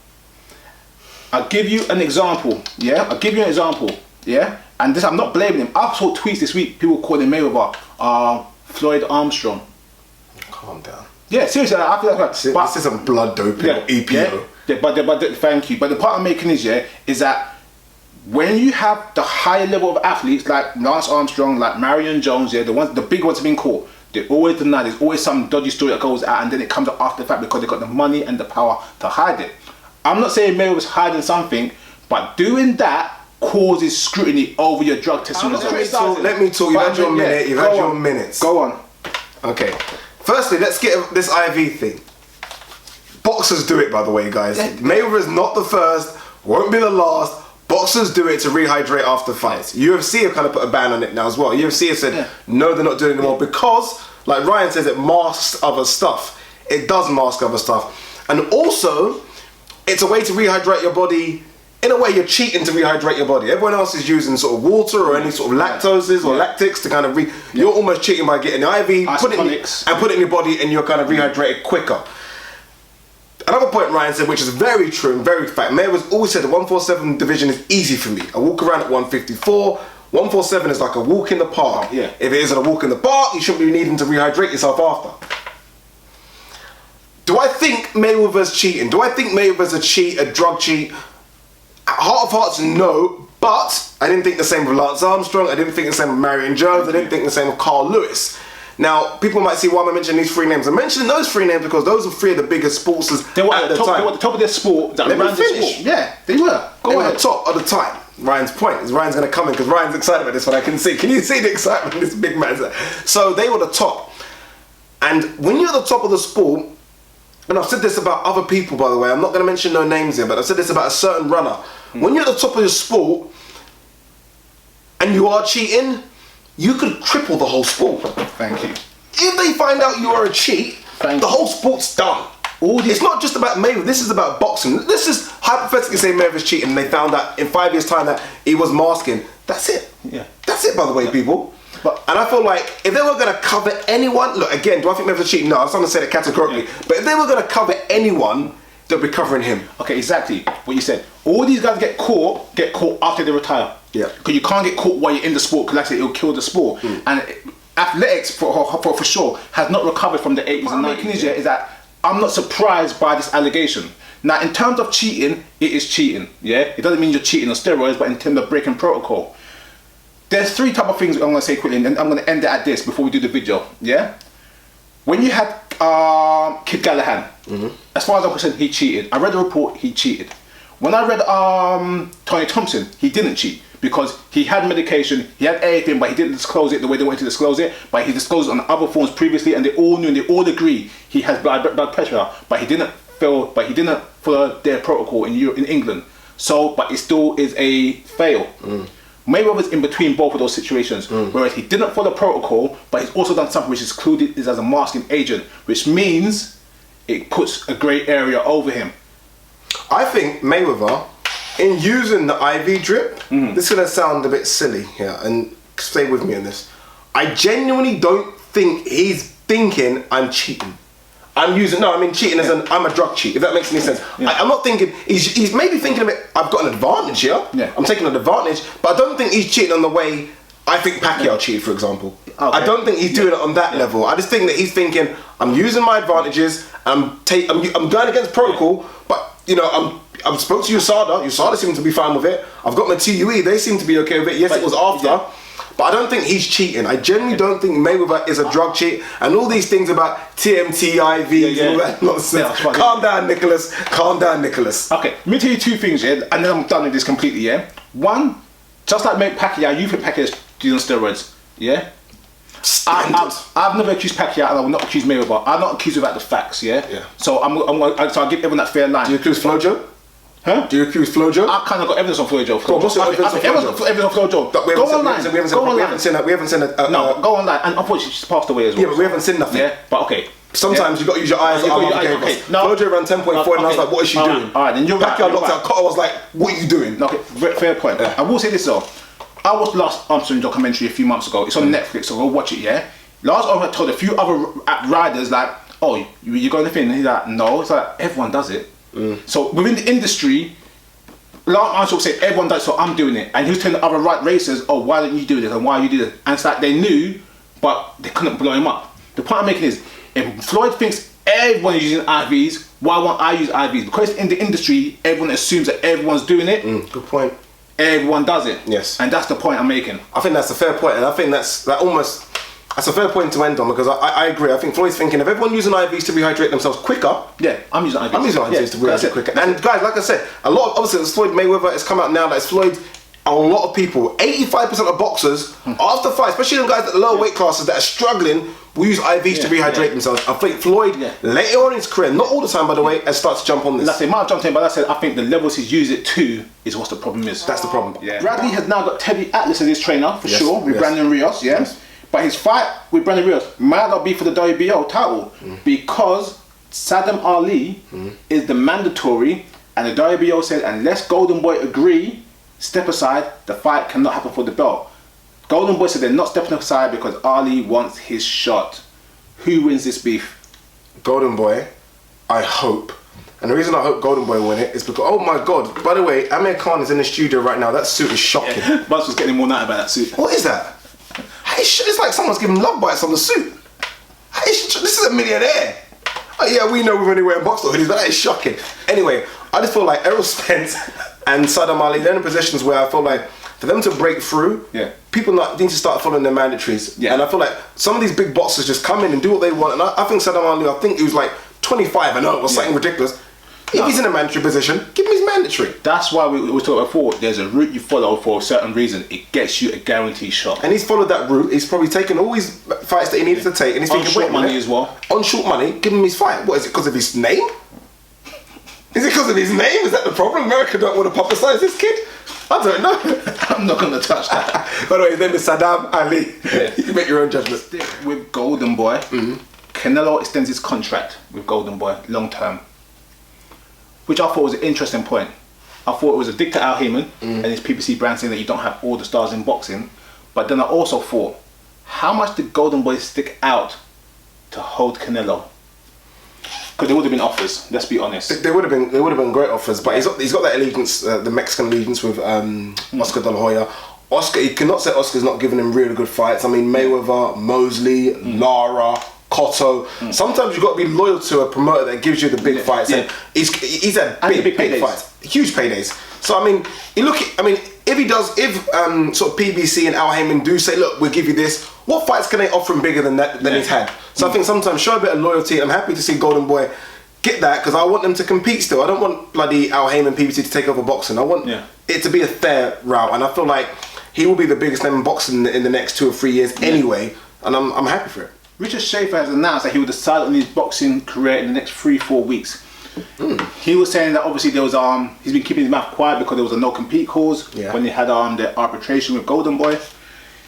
I'll give you an example, and this, I'm not blaming him. I saw tweets this week, people calling Mayweather Floyd Armstrong. Calm down. Yeah, seriously, I feel like this isn't blood doping or EPO. But thank you. But the part I'm making is that when you have the higher level of athletes like Lance Armstrong, like Marion Jones, the big ones have been caught. They always deny. There's always some dodgy story that goes out, and then it comes up after the fact because they got the money and the power to hide it. I'm not saying Mayweather was hiding something, but doing that causes scrutiny over your drug testing results. Let me talk. You've had your minute. You've had your minutes. Go on. Okay. Firstly, let's get this IV thing. Boxers do it, by the way, guys. Mayweather is not the first, won't be the last. Boxers do it to rehydrate after fights. UFC have kind of put a ban on it now as well. UFC have said, no, they're not doing it anymore because, like Ryan says, it masks other stuff. It does mask other stuff. And also, it's a way to rehydrate your body. In a way, you're cheating to rehydrate your body. Everyone else is using sort of water or any sort of lactoses or lactics to kind of You're almost cheating by getting the IV, put it in your body, and you're kind of rehydrated quicker. Another point Ryan said, which is very true and very fact, Mayweather's always said the 147 division is easy for me. I walk around at 154. 147 is like a walk in the park. If it isn't a walk in the park, you shouldn't be needing to rehydrate yourself after. Do I think Mayweather's cheating? Do I think Mayweather's a drug cheat? Heart of hearts, no, but I didn't think the same with Lance Armstrong, I didn't think the same with Marion Jones, I didn't think the same with Carl Lewis. Now, people might see why am I mentioning these 3 names. I'm mentioning those 3 names because those were 3 of the biggest sportsters at the time. They were at the top of their sport. Let me finish. Yeah, they were. They were at the top of the time. Ryan's point is Ryan's going to come in because Ryan's excited about this one. I can see. Can you see the excitement in this big man? So they were the top. And when you're at the top of the sport, and I've said this about other people, by the way, I'm not going to mention no names here, but I've said this about a certain runner. When you're at the top of your sport and you are cheating, you could cripple the whole sport. Thank you. If they find out you are a cheat, the whole sport's done. It's not just about Mayweather, this is about boxing. This is hypothetically say Mayweather's cheating and they found out in 5 years' time that he was masking. That's it. Yeah. That's it, by the way, people. And I feel like if they were going to cover anyone, look, again, do I think Mayweather's cheating? No, I was not going to say that categorically. But if they were going to cover anyone, they'll be covering him. Okay, exactly what you said. All these guys get caught after they retire. Yeah. Because you can't get caught while you're in the sport, because like I said, it'll kill the sport. And athletics, for sure, has not recovered from the 80s and 90s yet, is that I'm not surprised by this allegation. Now, in terms of cheating, it is cheating, yeah? It doesn't mean you're cheating on steroids, but in terms of breaking protocol. There's 3 type of things I'm going to say quickly, and I'm going to end it at this before we do the video, yeah? When you had Kid Galahad, as far as I'm concerned, he cheated. I read the report, he cheated. When I read Tony Thompson, he didn't cheat because he had medication, he had everything, but he didn't disclose it the way they wanted to disclose it. But he disclosed it on other forms previously, and they all knew and they all agree he has blood pressure, but he didn't follow their protocol in England. So, but it still is a fail. Mayweather's in between both of those situations, whereas he didn't follow protocol, but he's also done something which is included is as a masking agent, which means it puts a grey area over him. I think Mayweather, in using the IV drip, this is going to sound a bit silly here, and stay with me on this. I genuinely don't think he's thinking I'm cheating. Cheating as I'm a drug cheat, if that makes any sense. I'm not thinking, he's maybe thinking of it, I've got an advantage here, I'm taking an advantage, but I don't think he's cheating on the way I think Pacquiao cheated, for example. I don't think he's doing it on that level. I just think that he's thinking, I'm using my advantages, I'm going against protocol, but you know, I'm spoke to USADA, USADA seemed to be fine with it, I've got my TUE, they seem to be okay with it, yes, it was after. But I don't think he's cheating. I genuinely don't think Mayweather is a drug cheat. And all these things about TMT, IVs, and all that nonsense. Calm down, Nicholas. Calm down, Nicholas. Okay, let me tell you 2 things, yeah, and then I'm done with this completely, yeah. One, just like Pacquiao, you think Pacquiao's doing steroids, yeah? I've never accused Pacquiao, and I will not accuse Mayweather. I'm not accused without the facts, yeah? So I'll give everyone that fair line. Do you accuse Flojo? Huh? Do you accuse Flojo? I kind of got evidence on Flojo. What's your evidence on Flojo? Go online. We haven't seen that. No, go online. And unfortunately, she's passed away as well. Yeah, but we haven't seen nothing. Yeah, but okay. Sometimes you got to use your eyes. Flojo ran 10.4 and I was like, what is she doing? Alright, then you're right. Pacquiao looked at Cotto, I was like, what are you doing? Okay, fair point. I will say this though. I watched Last Armstrong documentary a few months ago. It's on Netflix, so go watch it, yeah? Last Armstrong told a few other riders like, oh, you going to fin? And he's like, no. It's like, everyone does it. So within the industry, Lance Armstrong said everyone does it, so I'm doing it. And he was telling the other racers, oh, why don't you do this and why you do this? And it's like they knew, but they couldn't blow him up. The point I'm making is, if Floyd thinks everyone is using IVs, why won't I use IVs? Because in the industry, everyone assumes that everyone's doing it. Good point. Everyone does it. Yes. And that's the point I'm making. I think that's a fair point, and I think that's a fair point to end on, because I agree. I think Floyd's thinking, if everyone using IVs to rehydrate themselves quicker, I'm using IVs. I'm using IVs to rehydrate quicker. And guys, like I said, obviously it's Floyd Mayweather, it's come out now that it's Floyd. A lot of people, 85% of boxers, after fight, especially the guys at the lower weight classes that are struggling, will use IVs to rehydrate themselves. I think Floyd, later on in his career, not all the time by the way, has started to jump on this. He might have jumped in, but I think the levels he's used it to is what the problem is. That's the problem. Yeah. Bradley has now got Teddy Atlas as his trainer, for sure, with Brandon Rios, But his fight with Brandon Rios might not be for the WBO title, because Saddam Ali is the mandatory, and the WBO said unless Golden Boy agree, step aside, the fight cannot happen for the belt. Golden Boy said they're not stepping aside because Ali wants his shot. Who wins this beef? Golden Boy, I hope. And the reason I hope Golden Boy win it is because, oh my God, by the way, Amir Khan is in the studio right now. That suit is shocking. Buzz was getting more night about that suit. What is that? It's like someone's giving love bites on the suit. This is a millionaire. Oh yeah, we know we're only wearing boxer hoodies, but that is shocking. Anyway, I just feel like Errol Spence and Saddam Ali, they're in positions where I feel like for them to break through, people need to start following their mandatories. And I feel like some of these big boxers just come in and do what they want. And I think Saddam Ali, I think he was like 25 and 0 or something ridiculous. If he's in a mandatory position, give him his mandatory. That's why we were talking before. There's a route you follow for a certain reason. It gets you a guaranteed shot. And he's followed that route. He's probably taken all his fights that he needed to take, and he's thinking, short money as well. On short money, give him his fight. What is it? Because of his name? Is it because of his name? Is that the problem? America don't want to publicise this kid? I don't know. I'm not going to touch that. By the way, his name is Saddam Ali. You make your own judgment. Stick with Golden Boy. Canelo extends his contract with Golden Boy long term, which I thought was an interesting point. I thought it was a dig to Al Heyman and his PBC brand saying that you don't have all the stars in boxing. But then I also thought, how much did Golden Boy stick out to hold Canelo? Because there would have been offers. Let's be honest. There would have been great offers, but he's got that allegiance, the Mexican allegiance with Oscar De La Hoya. Oscar, you cannot say Oscar's not giving him really good fights. I mean, Mayweather, Mosley, Lara, Cotto. Sometimes you've got to be loyal to a promoter that gives you the big fights. And he's had big fights, huge paydays. So I mean, if sort of PBC and Al Heyman do say, look, we'll give you this, what fights can they offer him bigger than that than he's had? So I think sometimes show a bit of loyalty. I'm happy to see Golden Boy get that because I want them to compete still. I don't want bloody Al Heyman PBC to take over boxing. I want it to be a fair route, and I feel like he will be the biggest name in boxing in the next 2 or 3 years anyway, and I'm happy for it. Richard Schaefer has announced that he will decide on his boxing career in the next 3-4 weeks. He was saying that obviously there was he's been keeping his mouth quiet because there was a no compete clause when he had the arbitration with Golden Boy.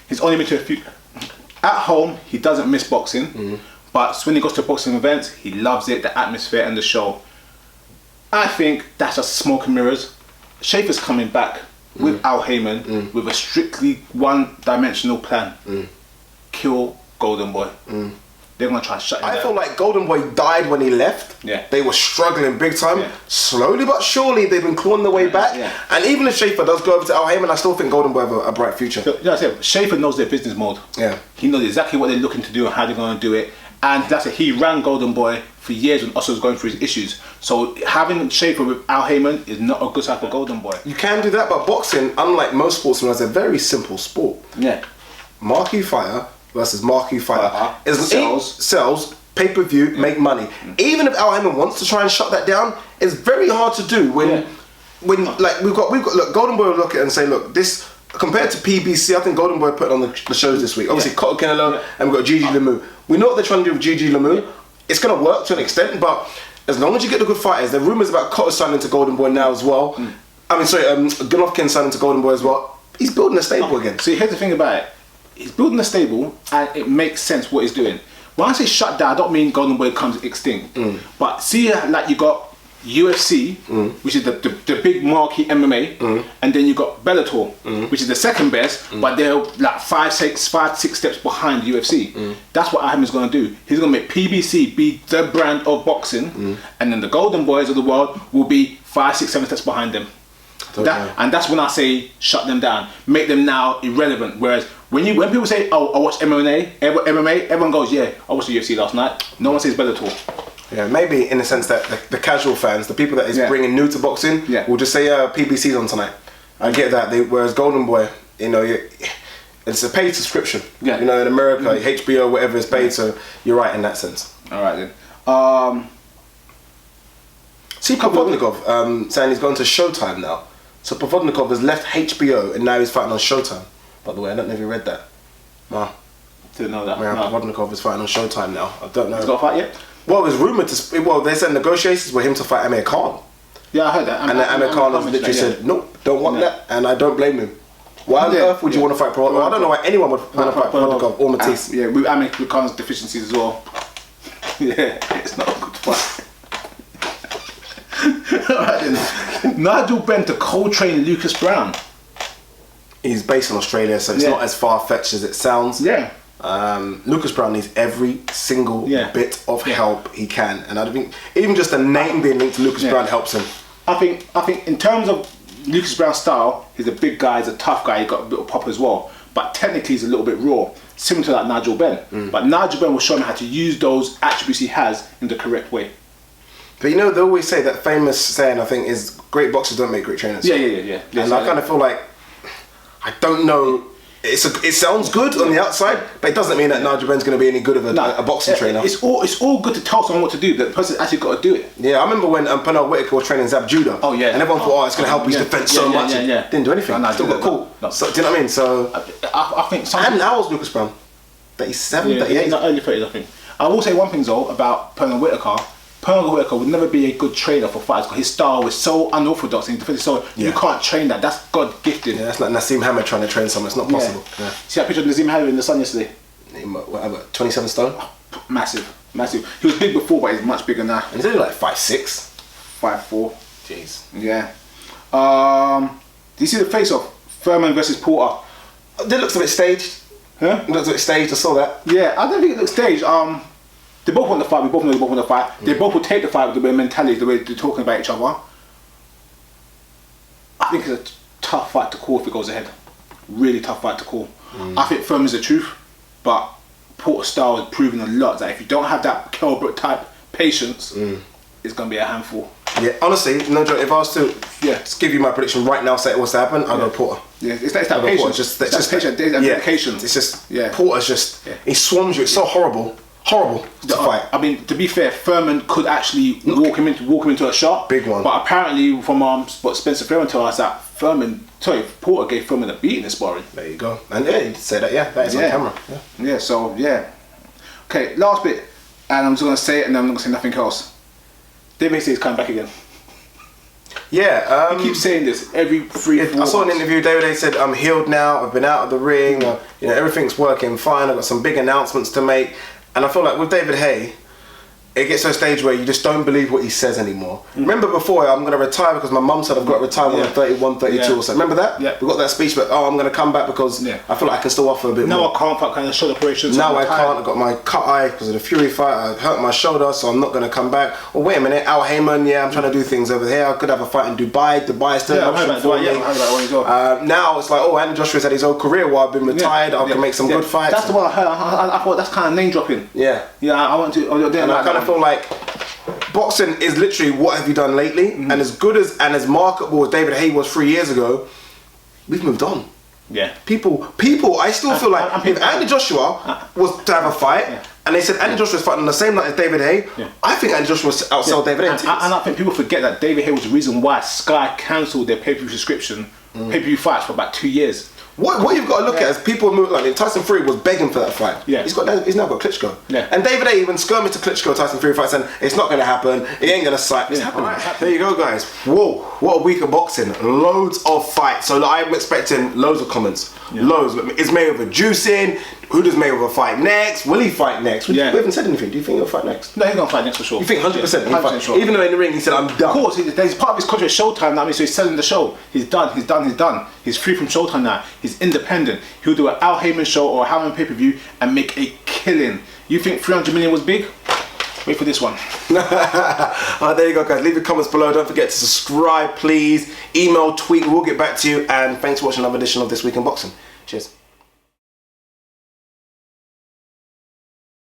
He's only been to a few. At home, he doesn't miss boxing, but when he goes to boxing events, he loves it, the atmosphere and the show. I think that's just smoke and mirrors. Schaefer's coming back with Al Heyman with a strictly one-dimensional plan. Kill Golden Boy. They're going to try to shut him down. I feel like Golden Boy died when he left. They were struggling big time. Slowly but surely, they've been clawing their way back. And even if Schaefer does go over to Al Heyman, I still think Golden Boy have a bright future. So, I said, Schaefer knows their business mode. He knows exactly what they're looking to do and how they're going to do it. And that's it. He ran Golden Boy for years when Oscar was going through his issues. So having Schaefer with Al Heyman is not a good sign for Golden Boy. You can do that, but boxing, unlike most sports, is a very simple sport. Marquee fighter versus marquee fighter sells pay-per-view, make money. Even if Al Heyman wants to try and shut that down, it's very hard to do when like we've got look, Golden Boy will look at it and say, look, this compared to PBC, I think Golden Boy put on the shows this week. Obviously Cotto Canelo and we've got Gigi Lemieux. We know what they're trying to do with Gigi Lemieux. It's gonna work to an extent, but as long as you get the good fighters, there are rumours about Cotto signing to Golden Boy now as well. I mean, sorry, Golovkin signing to Golden Boy as well. He's building a stable again. See, here's the thing about it. He's building a stable and it makes sense what he's doing. When I say shut down, I don't mean Golden Boy comes extinct. But see, like you got UFC, which is the big marquee MMA, and then you got Bellator, which is the second best, but they're like 5-6 steps behind UFC. That's what Ahmed is going to do. He's going to make PBC be the brand of boxing, and then the Golden Boys of the world will be 5, 6, 7 steps behind them. And that's when I say shut them down, make them now irrelevant. Whereas when people say, oh, I watch MMA, everyone goes, yeah, I watched the UFC last night. No one says Bellator. Yeah, maybe in the sense that the casual fans, the people that is bringing new to boxing, will just say, PBC's on tonight. I get that. Whereas Golden Boy, you know, it's a paid subscription. You know, in America, HBO, whatever is paid. So you're right in that sense. All right then. See Provodnikov saying he's going to Showtime now. So Provodnikov has left HBO and now he's fighting on Showtime. By the way, I don't know if you read that. No. Didn't know that. Yeah, Provodnikov is fighting on Showtime now. I don't know. He's got a fight yet? Well, it was rumoured to. Well, they said negotiations were him to fight Amir Khan. Yeah, I heard that. And Amir Khan has literally said, nope, don't want that, and I don't blame him. Why on earth would you want to fight Provodnikov? I don't know why anyone would want to fight Provodnikov or Matisse. Yeah, with Amir Khan's deficiencies as well. Yeah, it's not a good fight. Alright then. Nigel Benn to co-train Lucas Brown. He's based in Australia, so it's not as far-fetched as it sounds. Lucas Brown needs every single bit of help he can, and I think even just the name being linked to Lucas Brown helps him. I think in terms of Lucas Brown's style, he's a big guy, he's a tough guy, he got a bit of pop as well, but technically he's a little bit raw, similar to like Nigel Benn. But Nigel Benn will show him how to use those attributes he has in the correct way. But you know, they always say that famous saying, I think, is great boxers don't make great trainers. Yeah. And I kind of feel like, I don't know, it sounds good on the outside, but it doesn't mean that Nigel Benn's going to be any good of a boxing trainer. It's all good to tell someone what to do, but the person's actually got to do it. Yeah, I remember when Pernell Whitaker was training Zab Judah. And everyone thought, it's going to help his defence so much. Didn't do anything. Still got caught. So, do you know what I mean? So I think something. And how was Lucas Brown? 37, 38? He's early 30s, I think. I will say one thing though about Pernell Whitaker. Pernell Whitaker would never be a good trainer for fighters because his style was so unorthodox in defense. So you can't train that. That's God gifted. Yeah, that's like Nassim Hamid trying to train someone. It's not possible. See that picture of Nassim Hamid in the sun yesterday? Whatever, 27 stone? Massive. He was big before, but he's much bigger now. And he's only like 5'6". 5'4". Jeez. Yeah. Do you see the face-off? Furman versus Porter. It looks a bit staged. Huh? It looks a bit staged, I saw that. Yeah, I don't think it looks staged. They both want the fight. We both know they both want the fight. They both will take the fight with the mentality, the way they're talking about each other. I think it's a tough fight to call if it goes ahead. Really tough fight to call. I think Furman's the truth, but Porter's style has proven a lot that if you don't have that Kelbrook type patience, it's going to be a handful. Yeah, honestly, no joke. If I was to just give you my prediction right now, say what's to happen, I'll go Porter. Yeah, it's that patience. Just patience. Dedication. It's just Porter's just he swarms you. It's so horrible to fight. I mean, to be fair, Furman could actually walk him into a shot. Big one. But apparently, from what Spencer Furman told us, that Porter gave Furman a beat in the sparring. There you go. And yeah, you did say that. Yeah, that is on camera. Yeah. So yeah. Okay, last bit, and I'm just gonna say it, and then I'm not gonna say nothing else. David Hayes is coming back again. Yeah, he keeps saying this every 3-4 I saw an interview. David Hayes said, "I'm healed now. I've been out of the ring. Everything's working fine. I've got some big announcements to make." And I feel like with David Haye, it gets to a stage where you just don't believe what he says anymore. Remember before, I'm going to retire because my mum said I've got to retire when I'm 31, 32 or so. Remember that? Yeah. We got that speech, but I'm going to come back because I feel like I can still offer a bit more. Now I can't fight kind of shoulder operations. Now I can't. I've got my cut eye because of the Fury fight. I hurt my shoulder, so I'm not going to come back. Well, wait a minute, Al Heyman, I'm trying to do things over here. I could have a fight in Dubai. Dubai is still an option for me. Now it's like, Andy Joshua's had his own career while I've been retired. I can make some good fights. That's the one I heard. I thought that's kind of name dropping. Yeah. Yeah, I want to. And I kind of feel like boxing is literally what have you done lately, and as good as and as marketable as David Haye was 3 years ago, we've moved on. Yeah. People. I still feel like if Andy Joshua was to have a fight, and they said Andy Joshua's fighting on the same night as David Haye, I think Andy Joshua outsell David Haye. And I think people forget that David Haye was the reason why Sky cancelled their pay-per-view subscription, pay-per-view fights for about 2 years. What you've got to look at is people move like Tyson Fury was begging for that fight. Yeah. He's now got Klitschko. Yeah. And David Haye even skirmished to Klitschko Tyson Fury fight saying it's not going to happen. It ain't going to sight. It's happening. Right. There you go, guys. Whoa, what a week of boxing. Loads of fights. So I'm expecting loads of comments. Yeah. Loads. Is Mayweather juicing? Who does Mayweather fight next? Will he fight next? We haven't said anything. Do you think he'll fight next? No, he's going to fight next for sure. You think 100%? 100% sure. Even though in the ring he said I'm done. Of course, he's part of his contract Showtime now, so he's selling the show. He's done. He's free from Showtime now. He's independent. He'll do an Al Heyman show or a Heyman pay-per-view and make a killing. You think 300 million was big? Wait for this one. Alright, there you go, guys. Leave your comments below. Don't forget to subscribe, please. Email, tweet. We'll get back to you. And thanks for watching another edition of This Week in Boxing. Cheers.